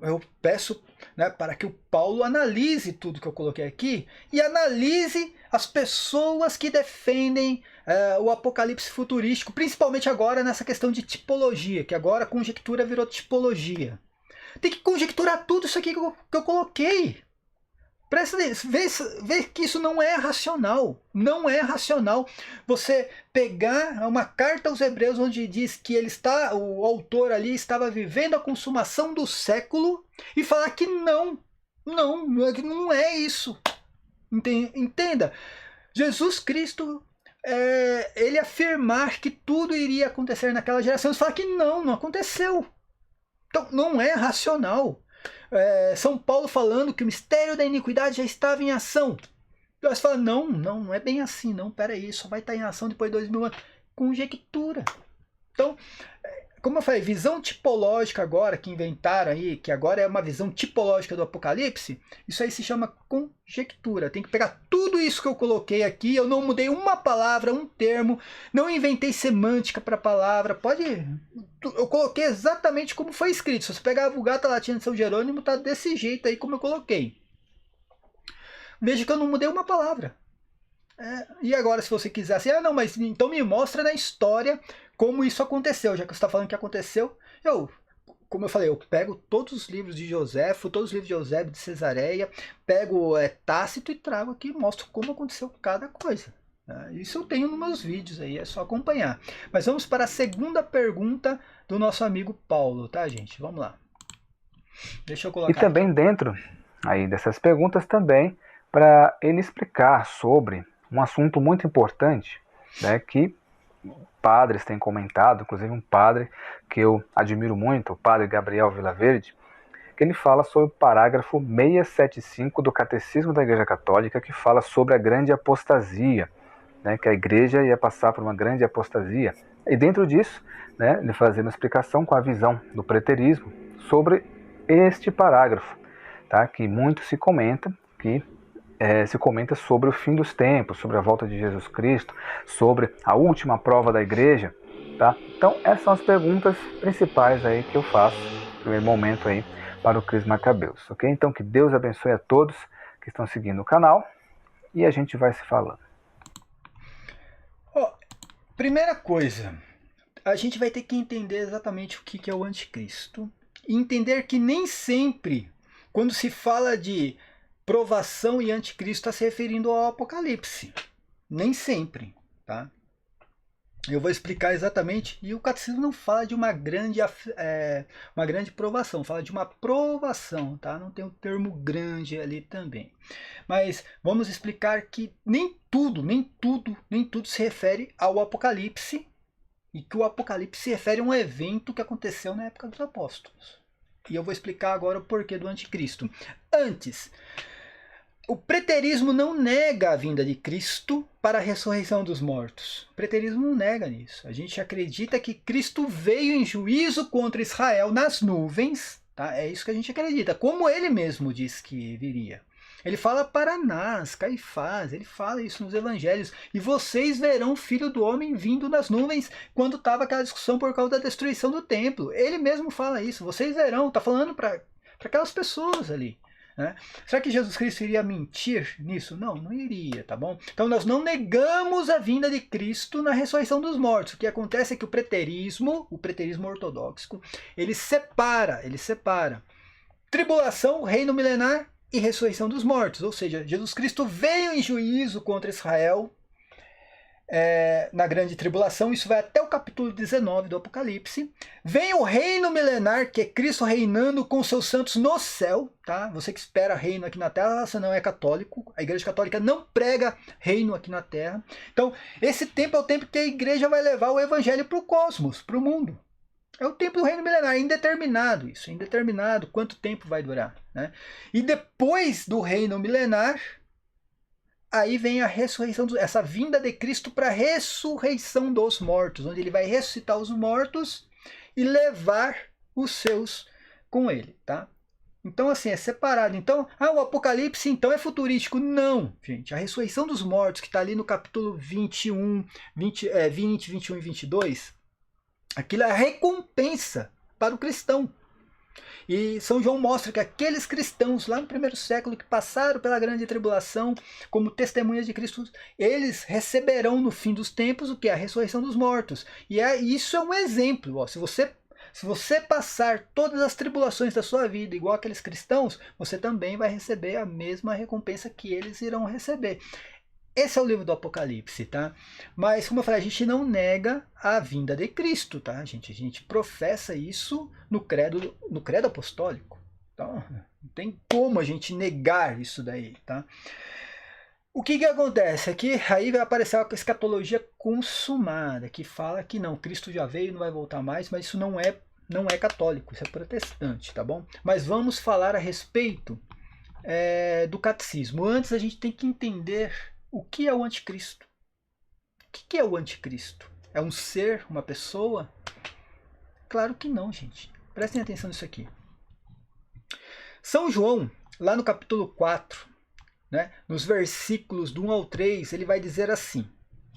eu peço, né, para que o Paulo analise tudo que eu coloquei aqui e analise as pessoas que defendem o apocalipse futurístico, principalmente agora nessa questão de tipologia, que agora a conjectura virou tipologia. Tem que conjecturar tudo isso aqui que eu coloquei. Presta atenção, vê que isso não é racional. Não é racional você pegar uma carta aos Hebreus onde diz que o autor ali estava vivendo a consumação do século e falar que não é isso. Entenda, Jesus Cristo, ele afirmar que tudo iria acontecer naquela geração, e falar que não aconteceu. Então não é racional. São Paulo falando que o mistério da iniquidade já estava em ação. Você fala, não é bem assim, não, peraí, só vai estar em ação depois de 2000 anos. conjectura. Então, como eu falei, visão tipológica agora, que inventaram aí, que agora é uma visão tipológica do Apocalipse, isso aí se chama conjectura. Tem que pegar tudo isso que eu coloquei aqui, eu não mudei uma palavra, um termo, não inventei semântica para a palavra, eu coloquei exatamente como foi escrito. Se você pegar a Vulgata Latina de São Jerônimo, tá desse jeito aí como eu coloquei. Veja que eu não mudei uma palavra. E agora, se você quiser assim, não, mas então me mostra na história como isso aconteceu, já que você está falando que aconteceu. Como eu falei, eu pego todos os livros de Joséfo, todos os livros de Eusébio de Cesareia, pego Tácito e trago aqui e mostro como aconteceu cada coisa. Isso eu tenho nos meus vídeos aí, é só acompanhar. Mas vamos para a segunda pergunta do nosso amigo Paulo, tá, gente? Vamos lá. Deixa eu colocar E também aqui. dentro aí dessas perguntas também, para ele explicar sobre um assunto muito importante, né, que padres têm comentado, inclusive um padre que eu admiro muito, o padre Gabriel Vilaverde, que ele fala sobre o parágrafo 675 do Catecismo da Igreja Católica, que fala sobre a grande apostasia, né, que a igreja ia passar por uma grande apostasia. E dentro disso, né, ele fazendo uma explicação com a visão do preterismo sobre este parágrafo, tá, que muito se comenta, se comenta sobre o fim dos tempos, sobre a volta de Jesus Cristo, sobre a última prova da igreja, tá? Então essas são as perguntas principais aí que eu faço no primeiro momento aí para o Cris Macabeus, ok? Então que Deus abençoe a todos que estão seguindo o canal e a gente vai se falando. Primeira coisa, a gente vai ter que entender exatamente o que é o anticristo e entender que nem sempre, quando se fala de provação e anticristo, está se referindo ao Apocalipse. Nem sempre, tá? Eu vou explicar exatamente, e o catecismo não fala de uma grande provação, fala de uma provação, tá? Não tem um termo grande ali também. Mas vamos explicar que nem tudo se refere ao Apocalipse, e que o Apocalipse se refere a um evento que aconteceu na época dos apóstolos. E eu vou explicar agora o porquê do anticristo. Antes, o preterismo não nega a vinda de Cristo para a ressurreição dos mortos. O preterismo não nega nisso. A gente acredita que Cristo veio em juízo contra Israel nas nuvens. Tá? É isso que a gente acredita. Como ele mesmo diz que viria. Ele fala para Anás, Caifás, ele fala isso nos evangelhos. E vocês verão o Filho do Homem vindo nas nuvens quando estava aquela discussão por causa da destruição do templo. Ele mesmo fala isso. Vocês verão, está falando para aquelas pessoas ali. Né? Será que Jesus Cristo iria mentir nisso? Não, não iria, tá bom? Então nós não negamos a vinda de Cristo na ressurreição dos mortos. O que acontece é que o preterismo ortodoxo, ele separa tribulação, reino milenar e ressurreição dos mortos. Ou seja, Jesus Cristo veio em juízo contra Israel na grande tribulação, isso vai até o capítulo 19 do Apocalipse. Vem o reino milenar, que é Cristo reinando com seus santos no céu, tá? Você que espera reino aqui na terra, você não é católico. A igreja católica não prega reino aqui na terra. Então, esse tempo é o tempo que a igreja vai levar o evangelho para o cosmos, para o mundo. É o tempo do reino milenar, é indeterminado isso, é indeterminado quanto tempo vai durar, né? E depois do reino milenar, aí vem a ressurreição, essa vinda de Cristo para a ressurreição dos mortos, onde ele vai ressuscitar os mortos e levar os seus com ele, tá? Então, assim, é separado. Então, o Apocalipse, então, é futurístico. Não, gente. A ressurreição dos mortos, que está ali no capítulo 21, 20, 21 e 22, aquilo é a recompensa para o cristão. E São João mostra que aqueles cristãos lá no primeiro século que passaram pela grande tribulação como testemunhas de Cristo, eles receberão no fim dos tempos o que? A ressurreição dos mortos. E isso é um exemplo. Ó, se você passar todas as tribulações da sua vida igual aqueles cristãos, você também vai receber a mesma recompensa que eles irão receber. Esse é o livro do Apocalipse, tá? Mas, como eu falei, a gente não nega a vinda de Cristo, tá? A gente professa isso no credo apostólico. Então, não tem como a gente negar isso daí, tá? O que acontece? É que aí vai aparecer a escatologia consumada, que fala que não, Cristo já veio, não vai voltar mais, mas isso não é católico, isso é protestante, tá bom? Mas vamos falar a respeito do catecismo. Antes a gente tem que entender o que é o anticristo. O que é o anticristo? É um ser, uma pessoa? Claro que não, gente. Prestem atenção nisso aqui. São João, lá no capítulo 4, né, nos versículos do 1 ao 3, ele vai dizer assim.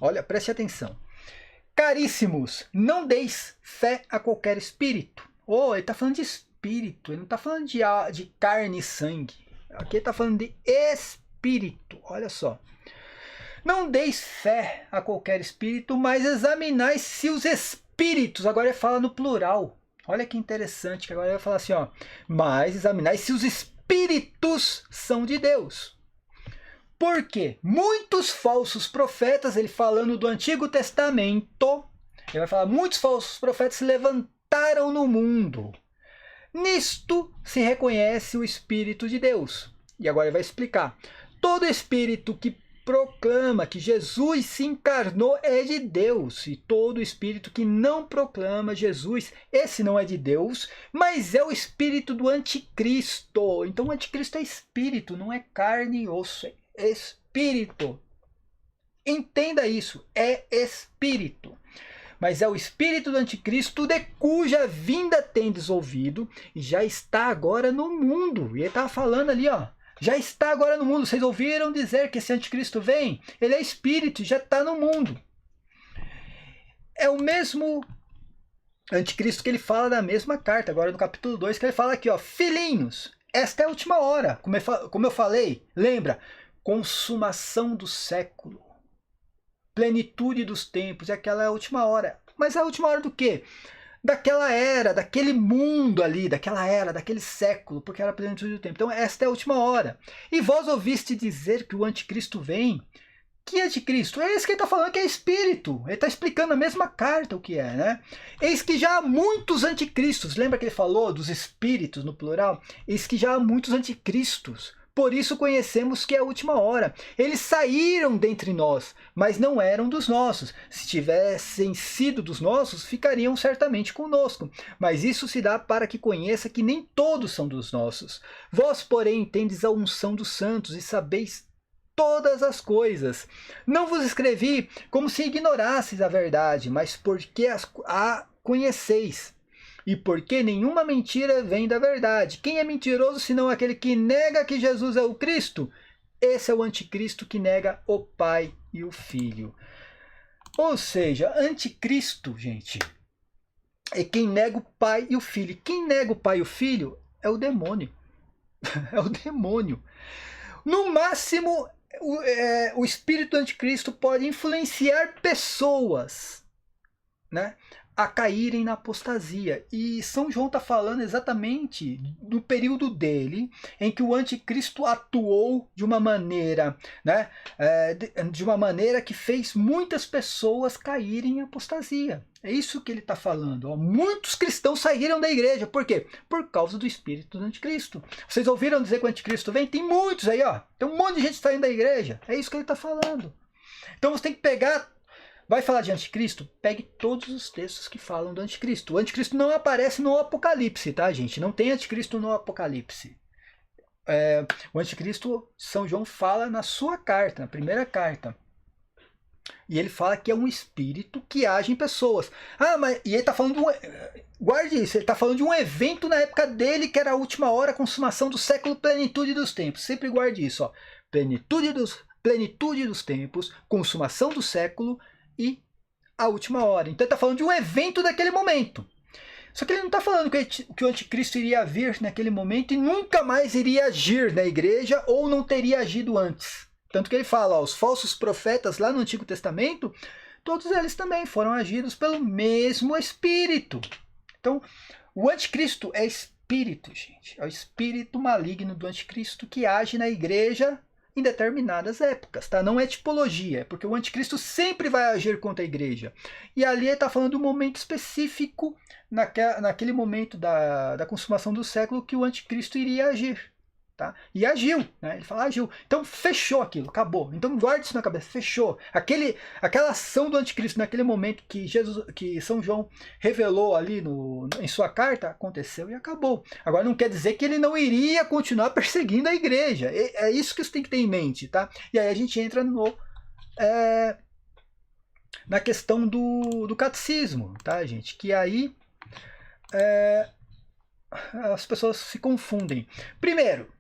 Olha, preste atenção. Caríssimos, não deis fé a qualquer espírito. Oh, ele está falando de espírito, ele não está falando de carne e sangue. Aqui ele está falando de espírito, olha só. Não deis fé a qualquer espírito, mas examinai se os espíritos, agora ele fala no plural. Olha que interessante, que agora ele vai falar assim, ó. Mas examinai se os espíritos são de Deus. Porque muitos falsos profetas, ele falando do Antigo Testamento, ele vai falar, muitos falsos profetas se levantaram no mundo. Nisto se reconhece o Espírito de Deus. E agora ele vai explicar. Todo espírito que proclama que Jesus se encarnou é de Deus. E todo espírito que não proclama Jesus, esse não é de Deus, mas é o espírito do anticristo. Então o anticristo é espírito, não é carne e osso, é espírito. Entenda isso, é espírito. Mas é o espírito do anticristo de cuja vinda tendes ouvido e já está agora no mundo. E ele estava falando ali, ó. Já está agora no mundo. Vocês ouviram dizer que esse anticristo vem? Ele é espírito, já está no mundo. É o mesmo anticristo que ele fala na mesma carta, agora no capítulo 2, que ele fala aqui, ó. Filhinhos, esta é a última hora. Como eu falei, lembra? Consumação do século. Plenitude dos tempos, e aquela é a última hora. Mas a última hora do quê? Daquela era, daquele mundo ali, daquela era, daquele século, porque era a plenitude do tempo. Então esta é a última hora. E vós ouviste dizer que o anticristo vem. Que anticristo? É esse que ele está falando que é espírito. Ele está explicando a mesma carta o que é, né? Eis que já há muitos anticristos. Lembra que ele falou dos espíritos no plural? Eis que já há muitos anticristos. Por isso conhecemos que é a última hora. Eles saíram dentre nós, mas não eram dos nossos. Se tivessem sido dos nossos, ficariam certamente conosco. Mas isso se dá para que conheça que nem todos são dos nossos. Vós, porém, tendes a unção dos santos e sabeis todas as coisas. Não vos escrevi como se ignorasseis a verdade, mas porque a conheceis. E porque nenhuma mentira vem da verdade. Quem é mentiroso senão aquele que nega que Jesus é o Cristo? Esse é o anticristo que nega o Pai e o Filho. Ou seja, anticristo, gente, é quem nega o Pai e o Filho. Quem nega o Pai e o Filho é o demônio. É o demônio. No máximo, o espírito do anticristo pode influenciar pessoas, né, a caírem na apostasia. E São João está falando exatamente do período dele, em que o anticristo atuou de uma maneira, né, de uma maneira que fez muitas pessoas caírem em apostasia. É isso que ele está falando. Ó. Muitos cristãos saíram da igreja. Por quê? Por causa do espírito do anticristo. Vocês ouviram dizer que o anticristo vem? Tem muitos aí, ó. Tem um monte de gente saindo da igreja. É isso que ele está falando. Então você tem que pegar... Vai falar de anticristo? Pegue todos os textos que falam do anticristo. O anticristo não aparece no Apocalipse, tá, gente? Não tem anticristo no Apocalipse. O anticristo, São João fala na sua carta, na primeira carta. E ele fala que é um espírito que age em pessoas. E ele está falando de guarde isso, ele está falando de um evento na época dele, que era a última hora, consumação do século, plenitude dos tempos. Sempre guarde isso, ó. Plenitude dos tempos, consumação do século e a última hora. Então ele está falando de um evento daquele momento. Só que ele não está falando que o anticristo iria vir naquele momento e nunca mais iria agir na igreja ou não teria agido antes. Tanto que ele fala, ó, os falsos profetas lá no Antigo Testamento, todos eles também foram agidos pelo mesmo Espírito. Então, o anticristo é espírito, gente. É o espírito maligno do anticristo que age na igreja em determinadas épocas, tá? Não é tipologia, porque o anticristo sempre vai agir contra a igreja. E ali ele está falando de um momento específico, naquele momento da consumação do século, que o anticristo iria agir. Tá? E agiu, né? Ele fala, agiu. Então fechou aquilo, acabou. Então guarde isso na cabeça, fechou. Aquela ação do anticristo naquele momento que São João revelou ali em sua carta, aconteceu e acabou. Agora não quer dizer que ele não iria continuar perseguindo a igreja. É isso que você tem que ter em mente, tá? E aí a gente entra na questão do catecismo, tá, gente? Que aí as pessoas se confundem. Primeiro,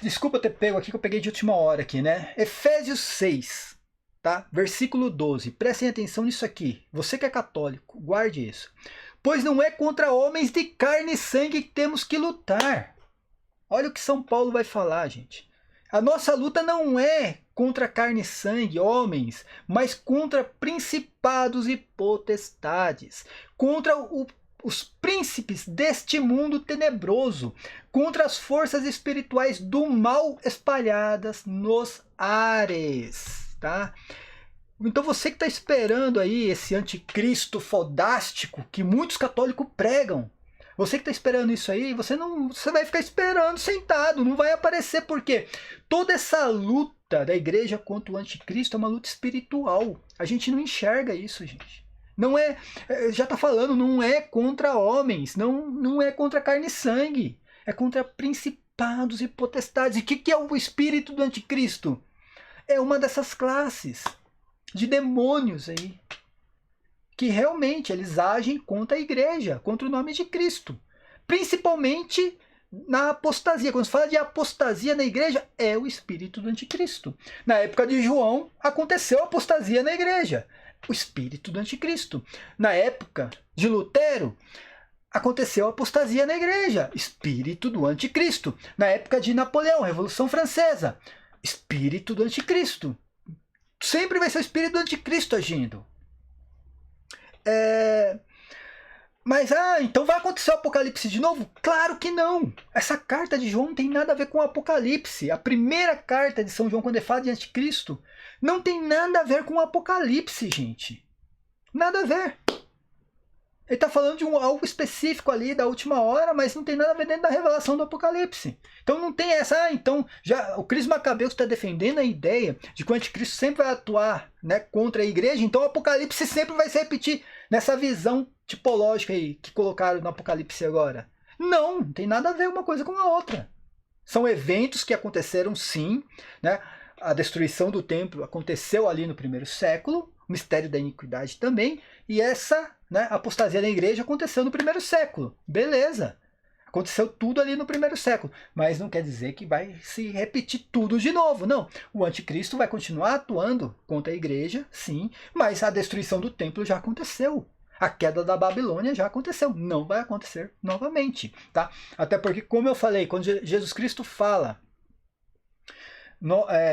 desculpa ter pego aqui, que eu peguei de última hora aqui, né? Efésios 6, tá? Versículo 12. Prestem atenção nisso aqui. Você que é católico, guarde isso. Pois não é contra homens de carne e sangue que temos que lutar. Olha o que São Paulo vai falar, gente. A nossa luta não é contra carne e sangue, homens, mas contra principados e potestades, contra os príncipes deste mundo tenebroso, contra as forças espirituais do mal espalhadas nos ares, tá? Então você que está esperando aí esse anticristo fodástico que muitos católicos pregam, você que está esperando isso aí, você vai ficar esperando sentado, não vai aparecer, porque toda essa luta da igreja contra o anticristo é uma luta espiritual. A gente não enxerga isso, gente. Não é, já está falando, não é contra homens, não é contra carne e sangue, é contra principados e potestades. E o que é o espírito do anticristo? É uma dessas classes de demônios aí, que realmente eles agem contra a igreja, contra o nome de Cristo. Principalmente na apostasia. Quando se fala de apostasia na igreja, é o espírito do anticristo. Na época de João, aconteceu apostasia na igreja. O espírito do anticristo. Na época de Lutero, aconteceu apostasia na igreja. Espírito do anticristo. Na época de Napoleão, Revolução Francesa. Espírito do anticristo. Sempre vai ser o espírito do anticristo agindo. Mas, então vai acontecer o Apocalipse de novo? Claro que não. Essa carta de João não tem nada a ver com o Apocalipse. A primeira carta de São João, quando ele fala de anticristo, não tem nada a ver com o Apocalipse, gente. Nada a ver. Ele está falando de algo específico ali da última hora, mas não tem nada a ver dentro da revelação do Apocalipse. Então não tem essa, então já o Cris Macabeu está defendendo a ideia de que o anticristo sempre vai atuar, né, contra a igreja, então o Apocalipse sempre vai se repetir nessa visão tipológica aí que colocaram no Apocalipse agora. Não tem nada a ver uma coisa com a outra. São eventos que aconteceram sim, né? A destruição do templo aconteceu ali no primeiro século, o mistério da iniquidade também, e essa, né, apostasia da igreja aconteceu no primeiro século. Beleza. Aconteceu tudo ali no primeiro século. Mas não quer dizer que vai se repetir tudo de novo. Não. O anticristo vai continuar atuando contra a igreja, sim, mas a destruição do templo já aconteceu. A queda da Babilônia já aconteceu. Não vai acontecer novamente. Tá? Até porque, como eu falei, quando Jesus Cristo fala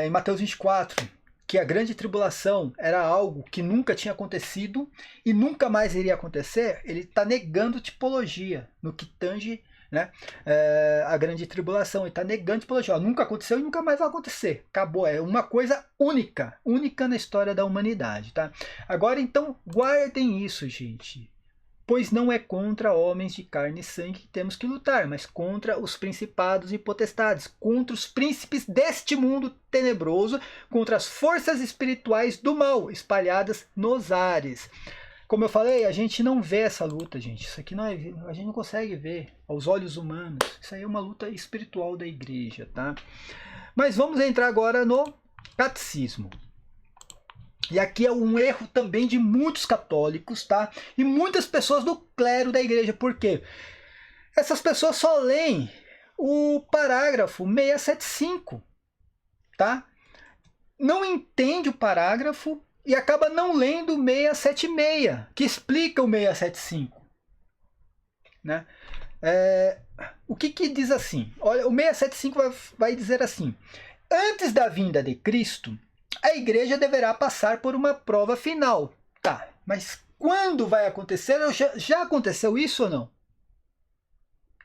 em Mateus 24... que a grande tribulação era algo que nunca tinha acontecido e nunca mais iria acontecer, ele está negando tipologia no que tange, né, a grande tribulação. Ele está negando tipologia. Nunca aconteceu e nunca mais vai acontecer. Acabou. É uma coisa única. Única na história da humanidade. Tá? Agora, então, guardem isso, gente. Pois não é contra homens de carne e sangue que temos que lutar, mas contra os principados e potestades, contra os príncipes deste mundo tenebroso, contra as forças espirituais do mal espalhadas nos ares. Como eu falei, a gente não vê essa luta, gente. Isso aqui a gente não consegue ver aos olhos humanos. Isso aí é uma luta espiritual da igreja, tá? Mas vamos entrar agora no catecismo. E aqui é um erro também de muitos católicos, tá? E muitas pessoas do clero da igreja. Por quê? Essas pessoas só leem o parágrafo 675, tá? Não entende o parágrafo e acaba não lendo o 676, que explica o 675. Né? O que diz assim? Olha, o 675 vai dizer assim: antes da vinda de Cristo, a igreja deverá passar por uma prova final. Tá, mas quando vai acontecer? Já aconteceu isso ou não?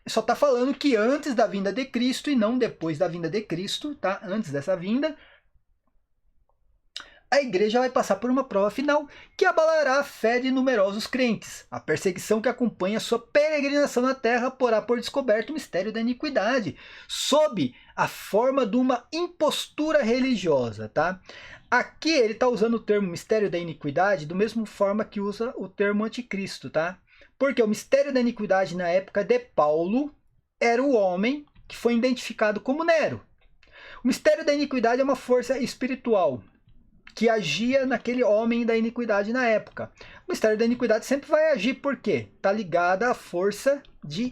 Só está falando que antes da vinda de Cristo e não depois da vinda de Cristo, tá? Antes dessa vinda, a igreja vai passar por uma prova final que abalará a fé de numerosos crentes. A perseguição que acompanha sua peregrinação na terra porá por descoberto o mistério da iniquidade, sob a forma de uma impostura religiosa. Tá? Aqui ele está usando o termo mistério da iniquidade da mesma forma que usa o termo anticristo. Tá? Porque o mistério da iniquidade na época de Paulo era o homem que foi identificado como Nero. O mistério da iniquidade é uma força espiritual que agia naquele homem da iniquidade na época. O mistério da iniquidade sempre vai agir, por quê? Está ligado à força de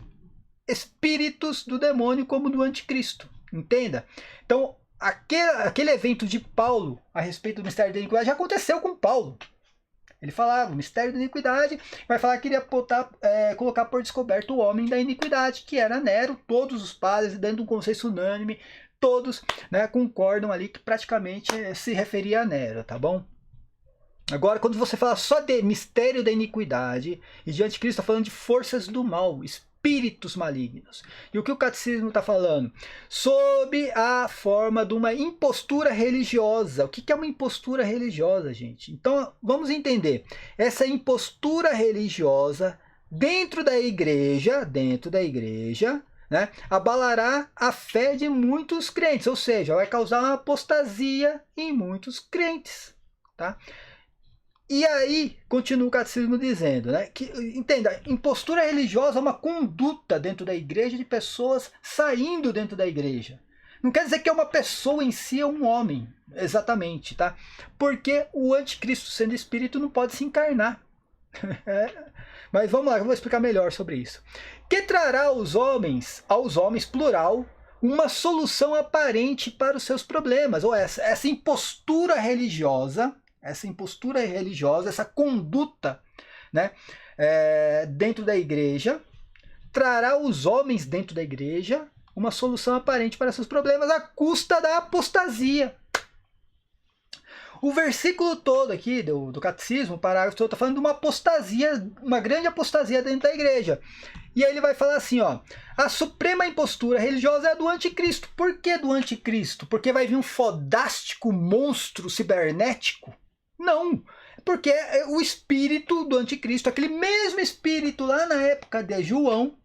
espíritos do demônio como do anticristo. Entenda? Então, aquele evento de Paulo a respeito do mistério da iniquidade já aconteceu com Paulo. Ele falava, o mistério da iniquidade, vai falar que iria colocar por descoberto o homem da iniquidade, que era Nero. Todos os padres, dentro de um consenso unânime, todos, né, concordam ali que praticamente se referia a Nero, tá bom? Agora, quando você fala só de mistério da iniquidade e de anticristo, está falando de forças do mal, espíritos malignos. E o que o catecismo está falando? Sob a forma de uma impostura religiosa. O que é uma impostura religiosa, gente? Então, vamos entender. Essa impostura religiosa dentro da igreja, né, abalará a fé de muitos crentes, ou seja, vai causar uma apostasia em muitos crentes, tá? E aí, continua o catecismo dizendo, né, que, entenda, impostura religiosa é uma conduta dentro da igreja de pessoas saindo dentro da igreja. Não quer dizer que é uma pessoa em si, é um homem, exatamente, tá? Porque o anticristo, sendo espírito, não pode se encarnar. Mas vamos lá, eu vou explicar melhor sobre isso. Que trará aos homens, plural, uma solução aparente para os seus problemas. Ou essa impostura religiosa, essa conduta, né, dentro da igreja, trará aos homens dentro da igreja uma solução aparente para seus problemas à custa da apostasia. O versículo todo aqui do catecismo, o parágrafo todo, está falando de uma apostasia, uma grande apostasia dentro da igreja. E aí ele vai falar assim, ó, a suprema impostura religiosa é a do anticristo. Por que do anticristo? Porque vai vir um fodástico monstro cibernético? Não, porque é o espírito do anticristo, aquele mesmo espírito lá na época de João,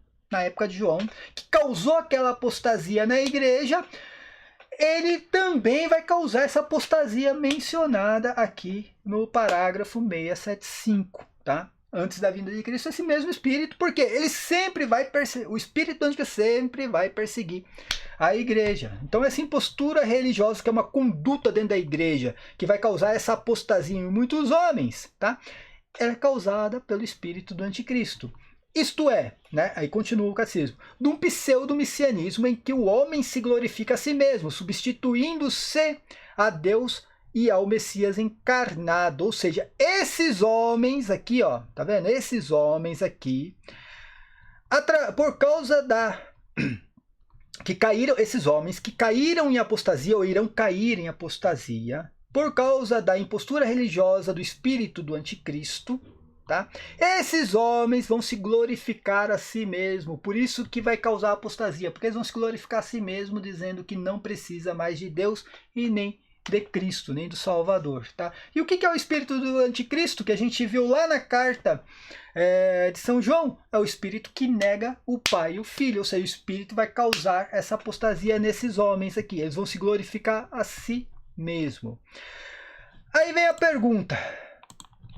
que causou aquela apostasia na igreja, ele também vai causar essa apostasia mencionada aqui no parágrafo 675, tá? Antes da vinda de Cristo, esse mesmo espírito, porque ele sempre vai perseguir, o espírito do anticristo sempre vai perseguir a igreja. Então essa impostura religiosa, que é uma conduta dentro da igreja, que vai causar essa apostasia em muitos homens, tá? É causada pelo espírito do anticristo. Isto é, né, aí continua o catecismo, de um pseudo-messianismo em que o homem se glorifica a si mesmo, substituindo-se a Deus e ao Messias encarnado. Ou seja, esses homens aqui, ó, tá vendo? Esses homens aqui, por causa esses homens que caíram em apostasia ou irão cair em apostasia, por causa da impostura religiosa do espírito do anticristo, tá? Esses homens vão se glorificar a si mesmo, por isso que vai causar apostasia, porque eles vão se glorificar a si mesmo dizendo que não precisa mais de Deus e nem de Cristo, nem do Salvador, tá? E o que é o espírito do anticristo, que a gente viu lá na carta de São João? É o espírito que nega o Pai e o Filho, ou seja, o espírito vai causar essa apostasia nesses homens aqui, eles vão se glorificar a si mesmo. Aí vem a pergunta,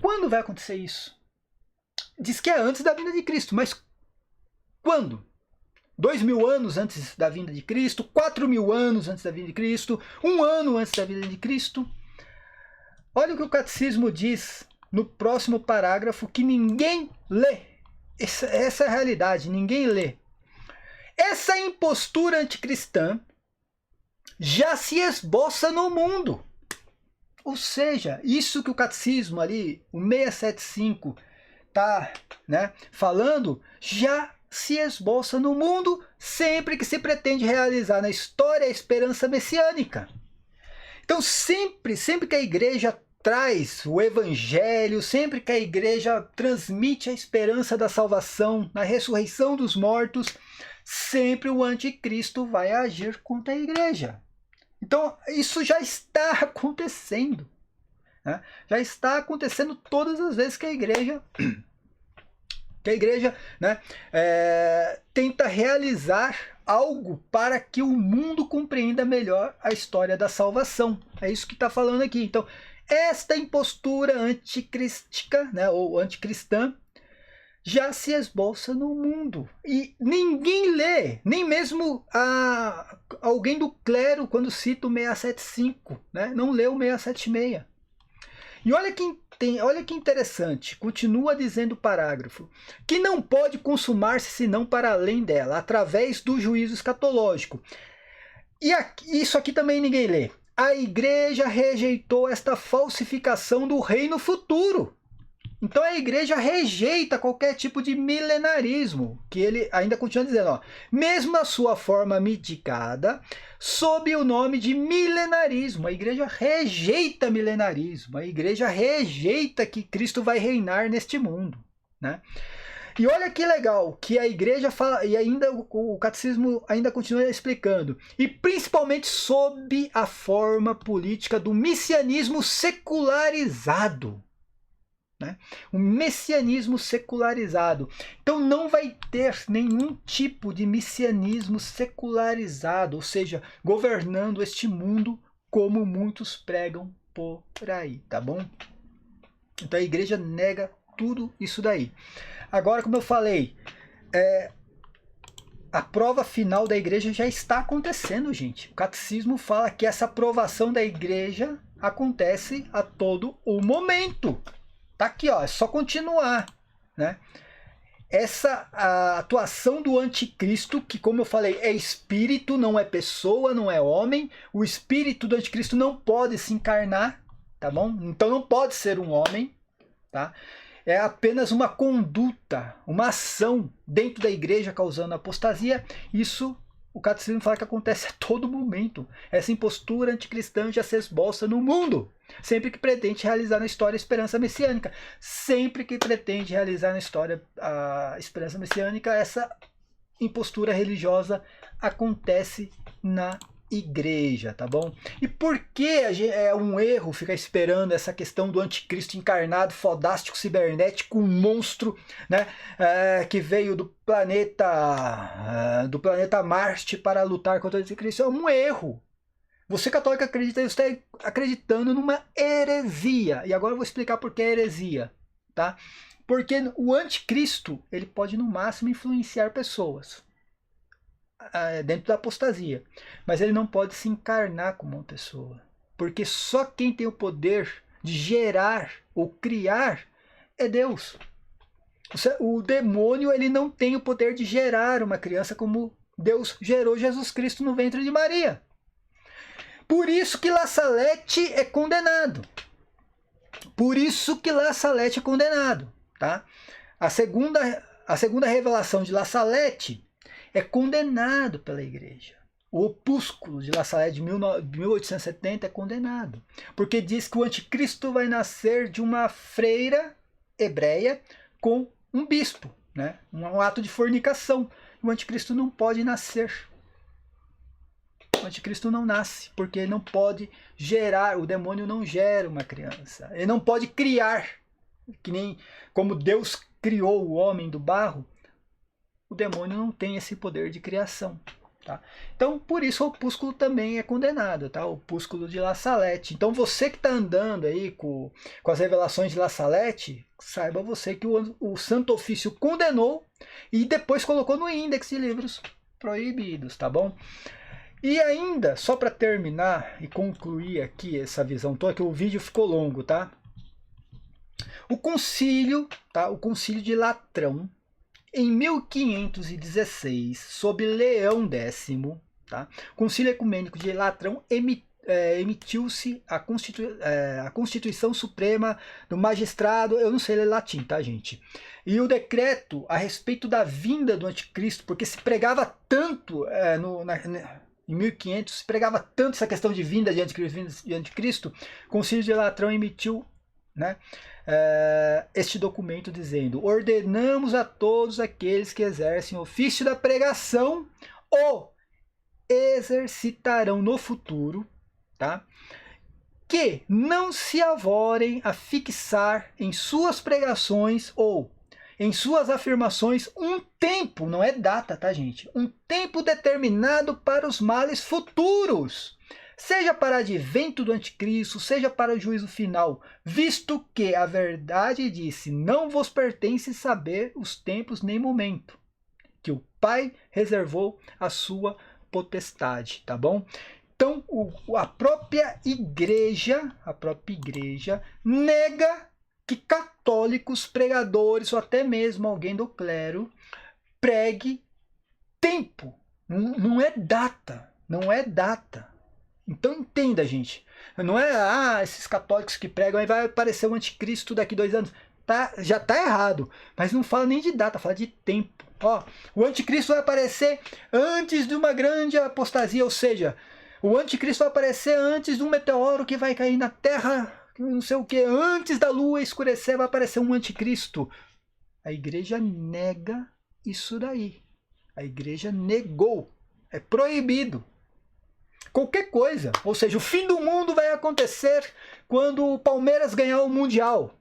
quando vai acontecer isso? Diz que é antes da vinda de Cristo, mas quando? 2000 anos antes da vinda de Cristo, 4000 anos antes da vinda de Cristo, 1 ano antes da vinda de Cristo? Olha o que o catecismo diz no próximo parágrafo, que ninguém lê. Essa é a realidade, ninguém lê. Essa impostura anticristã já se esboça no mundo. Ou seja, isso que o catecismo ali, o 675, está, né, falando, já se esboça no mundo sempre que se pretende realizar na história a esperança messiânica. Então sempre que a igreja traz o evangelho, sempre que a igreja transmite a esperança da salvação, na ressurreição dos mortos, sempre o anticristo vai agir contra a igreja. Então isso já está acontecendo, né? Já está acontecendo todas as vezes que a igreja né, tenta realizar algo para que o mundo compreenda melhor a história da salvação. É isso que está falando aqui. Então, esta impostura anticrística, né, ou anticristã, já se esboça no mundo. E ninguém lê, nem mesmo alguém do clero, quando cita o 675, né, não lê o 676. E olha que interessante, continua dizendo o parágrafo, que não pode consumar-se senão para além dela, através do juízo escatológico. E isso aqui também ninguém lê. A igreja rejeitou esta falsificação do reino futuro. Então a igreja rejeita qualquer tipo de milenarismo, que ele ainda continua dizendo, ó, mesmo a sua forma mitigada, sob o nome de milenarismo. A igreja rejeita milenarismo, a igreja rejeita que Cristo vai reinar neste mundo, né? E olha que legal, que a igreja fala, e ainda o catecismo ainda continua explicando, e principalmente sob a forma política do messianismo secularizado. Né? O messianismo secularizado. Então não vai ter nenhum tipo de messianismo secularizado, ou seja, governando este mundo como muitos pregam por aí, tá bom? Então a igreja nega tudo isso daí. Agora, como eu falei, a prova final da igreja já está acontecendo, gente. O catecismo fala que essa aprovação da igreja acontece a todo o momento. Tá aqui, ó, é só continuar, né? A atuação do anticristo, que como eu falei, é espírito, não é pessoa, não é homem. O espírito do anticristo não pode se encarnar, tá bom? Então não pode ser um homem, tá? É apenas uma conduta, uma ação dentro da igreja causando apostasia. Isso o catecismo fala que acontece a todo momento. Essa impostura anticristã já se esboça no mundo, sempre que pretende realizar na história a esperança messiânica. Sempre que pretende realizar na história a esperança messiânica, essa impostura religiosa acontece na igreja, tá bom? E por que é um erro ficar esperando essa questão do anticristo encarnado, fodástico, cibernético, um monstro, né? Que veio do planeta Marte para lutar contra o anticristo? É um erro. Você católico acredita, você está acreditando numa heresia. E agora eu vou explicar por que é heresia, tá? Porque o anticristo, ele pode no máximo influenciar pessoas dentro da apostasia, mas ele não pode se encarnar como uma pessoa, porque só quem tem o poder de gerar ou criar é Deus. O demônio, ele não tem o poder de gerar uma criança como Deus gerou Jesus Cristo no ventre de Maria. Por isso que La Salette é condenado. Por isso que La Salette é condenado, tá? A segunda revelação de La Salette é condenado pela igreja. O opúsculo de La Salette de 1870 é condenado, porque diz que o anticristo vai nascer de uma freira hebreia com um bispo, né? Um ato de fornicação. O anticristo não pode nascer. O anticristo não nasce, porque ele não pode gerar, o demônio não gera uma criança. Ele não pode criar, que nem como Deus criou o homem do barro, o demônio não tem esse poder de criação. Tá? Então, por isso o opúsculo também é condenado, tá? O opúsculo de La Salette. Então, você que está andando aí com as revelações de La Salette, saiba você que o Santo Ofício condenou e depois colocou no índex de livros proibidos, tá bom? E ainda, só para terminar e concluir aqui essa visão toda, que o vídeo ficou longo, tá? O concílio, tá? O concílio de Latrão, em 1516, sob Leão X, tá? O Concílio Ecumênico de Latrão emitiu-se a Constituição Suprema do Magistrado, eu não sei ler latim, tá, gente? E o decreto a respeito da vinda do anticristo, porque se pregava tanto em 1500, se pregava tanto essa questão de vinda de anticristo, o Concílio de Latrão emitiu, né, este documento dizendo: ordenamos a todos aqueles que exercem o ofício da pregação ou exercitarão no futuro, tá, que não se avorem a fixar em suas pregações ou em suas afirmações um tempo, não é data, tá, gente? Um tempo determinado para os males futuros, seja para advento do anticristo, seja para o juízo final, visto que a verdade disse: não vos pertence saber os tempos nem momento, que o Pai reservou a sua potestade, tá bom? Então, a própria igreja nega que católicos, pregadores ou até mesmo alguém do clero pregue tempo. Não é data. Não é data. Então entenda, gente. Não é, esses católicos que pregam, aí vai aparecer o anticristo daqui 2 anos. Já tá errado. Mas não fala nem de data, fala de tempo. Ó, o anticristo vai aparecer antes de uma grande apostasia, ou seja, o anticristo vai aparecer antes de um meteoro que vai cair na Terra, não sei o que, antes da lua escurecer vai aparecer um anticristo. A igreja nega isso daí. A igreja negou. É proibido. Qualquer coisa. Ou seja, o fim do mundo vai acontecer quando o Palmeiras ganhar o Mundial.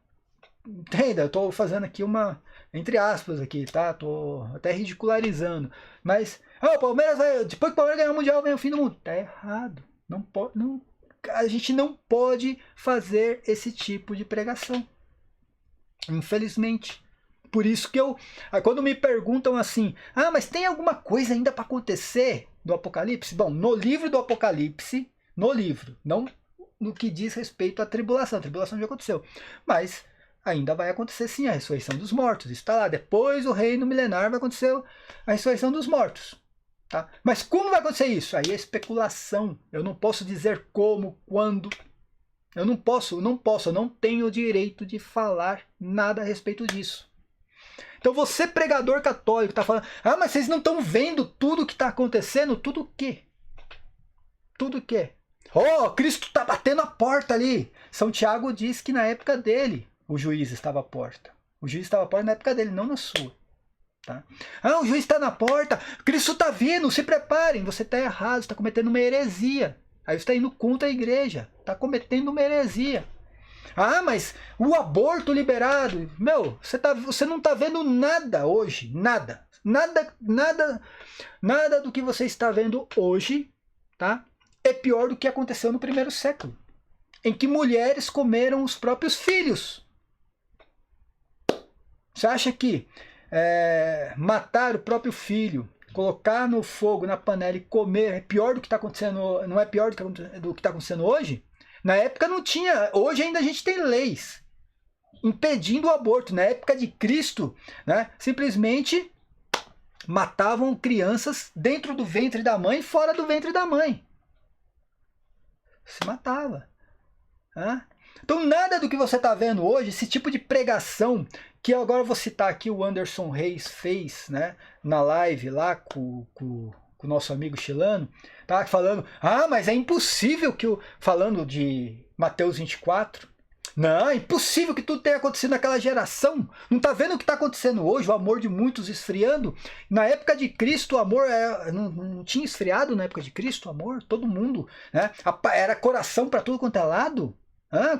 Entenda? Eu estou fazendo aqui uma... entre aspas aqui, tá? Tô até ridicularizando. Mas, o Palmeiras vai... depois que o Palmeiras ganhar o Mundial, vem o fim do mundo. Tá errado. Não pode... não, a gente não pode fazer esse tipo de pregação. Infelizmente. Por isso que quando me perguntam assim, mas tem alguma coisa ainda para acontecer do Apocalipse? Bom, no livro do Apocalipse, no livro, não no que diz respeito à tribulação. A tribulação já aconteceu. Mas ainda vai acontecer sim a ressurreição dos mortos. Isso está lá. Depois do reino milenar vai acontecer a ressurreição dos mortos. Tá? Mas como vai acontecer isso? Aí é especulação. Eu não posso dizer como, quando. Eu não tenho o direito de falar nada a respeito disso. Então você, pregador católico, está falando, mas vocês não estão vendo tudo que está acontecendo? Tudo o quê? Tudo o quê? Cristo está batendo a porta ali. São Tiago diz que na época dele o juiz estava à porta. O juiz estava à porta na época dele, não na sua. Tá? O juiz está na porta, Cristo está vindo, se preparem. Você está errado, você está cometendo uma heresia. Aí você está indo contra a igreja, está cometendo uma heresia. Mas o aborto liberado, você não está vendo nada hoje, nada do que você está vendo hoje, tá? É pior do que aconteceu no 1º século, em que mulheres comeram os próprios filhos. Você acha que matar o próprio filho, colocar no fogo, na panela e comer é pior do que está acontecendo? Não é pior do que está acontecendo hoje? Na época não tinha, hoje ainda a gente tem leis impedindo o aborto. Na época de Cristo, né, simplesmente matavam crianças dentro do ventre da mãe e fora do ventre da mãe. Se matava. Então nada do que você está vendo hoje, esse tipo de pregação, que agora eu vou citar aqui o Anderson Reis fez, né, na live lá com o nosso amigo chileno, tá falando, mas é impossível que falando de Mateus 24, não, é impossível que tudo tenha acontecido naquela geração. Não está vendo o que está acontecendo hoje, o amor de muitos esfriando? Na época de Cristo, o amor não tinha esfriado na época de Cristo, o amor, todo mundo, né? Era coração para tudo quanto é lado,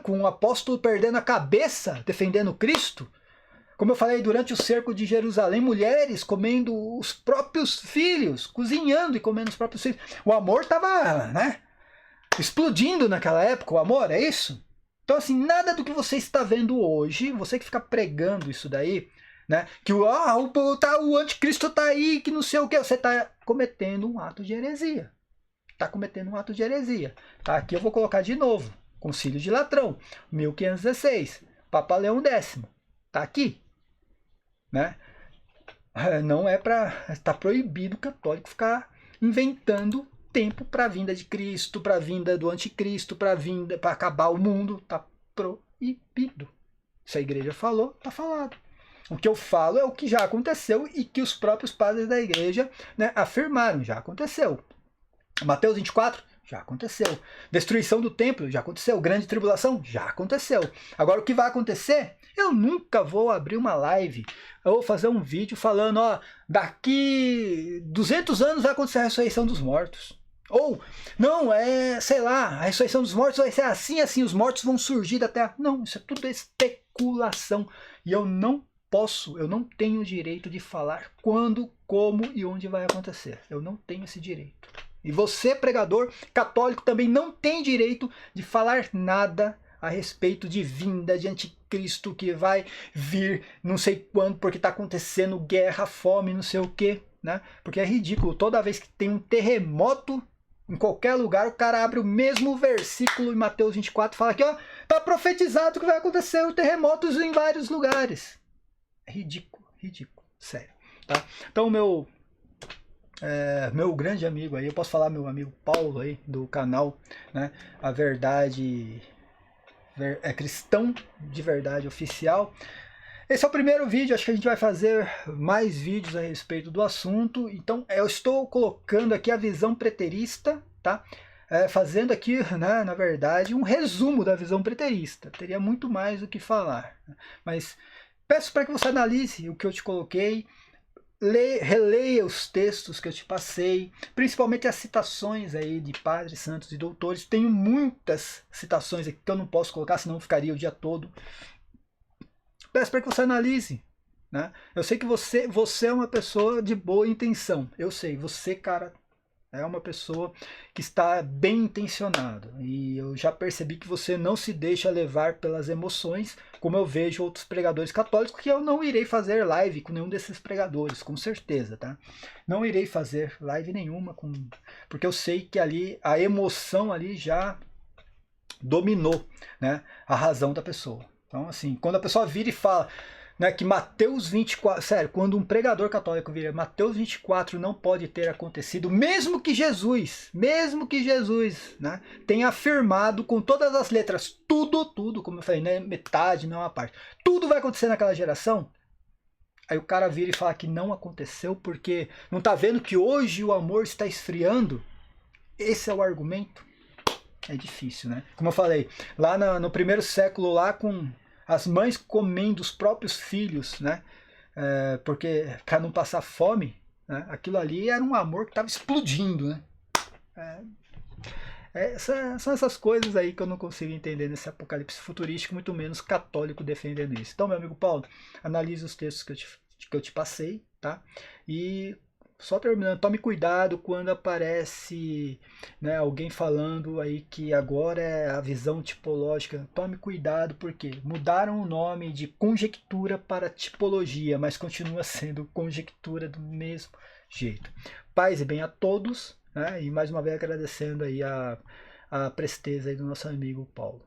com o apóstolo perdendo a cabeça, defendendo Cristo. Como eu falei, durante o cerco de Jerusalém, mulheres comendo os próprios filhos, cozinhando e comendo os próprios filhos. O amor estava, né, explodindo naquela época, o amor, é isso? Então, assim, nada do que você está vendo hoje, você que fica pregando isso daí, né, que o anticristo está aí, que não sei o que, você está cometendo um ato de heresia. Está cometendo um ato de heresia. Tá? Aqui eu vou colocar de novo, Concílio de Latrão, 1516, Papa Leão X. Está aqui. Né? Não é para... Está proibido o católico ficar inventando tempo para a vinda de Cristo, para a vinda do anticristo, para acabar o mundo. Está proibido. Se a igreja falou, está falado. O que eu falo é o que já aconteceu e que os próprios padres da igreja, né, afirmaram. Já aconteceu. Mateus 24, já aconteceu. Destruição do templo, já aconteceu. Grande tribulação, já aconteceu. Agora, o que vai acontecer? Eu nunca vou abrir uma live ou fazer um vídeo falando, daqui 200 anos vai acontecer a ressurreição dos mortos. Ou, não, sei lá, a ressurreição dos mortos vai ser assim, assim, os mortos vão surgir da terra. Não, isso é tudo especulação. E eu não tenho o direito de falar quando, como e onde vai acontecer. Eu não tenho esse direito. E você, pregador católico, também não tem direito de falar nada a respeito de vinda de anticristo que vai vir não sei quando, porque está acontecendo guerra, fome, não sei o quê, né? Porque é ridículo, toda vez que tem um terremoto Em qualquer lugar o cara abre o mesmo versículo em Mateus 24 e fala aqui, ó, tá profetizado que vai acontecer terremotos em vários lugares. É ridículo, ridículo, sério. Tá? Então meu grande amigo aí, eu posso falar meu amigo Paulo aí do canal, né? A Verdade é Cristão de Verdade Oficial. Esse é o primeiro vídeo, acho que a gente vai fazer mais vídeos a respeito do assunto. Então eu estou colocando aqui a visão preterista, tá? Fazendo aqui, né, na verdade, um resumo da visão preterista. Teria muito mais o que falar. Mas peço para que você analise o que eu te coloquei, releia os textos que eu te passei, principalmente as citações aí de padres, santos e doutores. Tenho muitas citações aqui que eu não posso colocar, senão ficaria o dia todo. Peço para que você analise, né? Eu sei que você é uma pessoa de boa intenção. Eu sei, você, cara, é uma pessoa que está bem intencionado. E eu já percebi que você não se deixa levar pelas emoções, como eu vejo outros pregadores católicos, que eu não irei fazer live com nenhum desses pregadores, com certeza, tá? Não irei fazer live nenhuma, porque eu sei que ali a emoção ali já dominou, né, a razão da pessoa. Então, assim, quando a pessoa vira e fala, né, que Mateus 24, sério, quando um pregador católico vira, Mateus 24 não pode ter acontecido, mesmo que Jesus, né, tenha afirmado com todas as letras, tudo, como eu falei, né, metade, não é uma parte, tudo vai acontecer naquela geração. Aí o cara vira e fala que não aconteceu porque não está vendo que hoje o amor está esfriando. Esse é o argumento. É difícil, né? Como eu falei, lá no primeiro século, lá com as mães comendo os próprios filhos, né? Porque para não passar fome, né? Aquilo ali era um amor que estava explodindo, né? São essas coisas aí que eu não consigo entender nesse apocalipse futurístico, muito menos católico defendendo isso. Então, meu amigo Paulo, analise os textos que eu te passei, tá? E só terminando, tome cuidado quando aparece, né, alguém falando aí que agora é a visão tipológica. Tome cuidado porque mudaram o nome de conjectura para tipologia, mas continua sendo conjectura do mesmo jeito. Paz e bem a todos, né? E mais uma vez agradecendo aí a presteza aí do nosso amigo Paulo.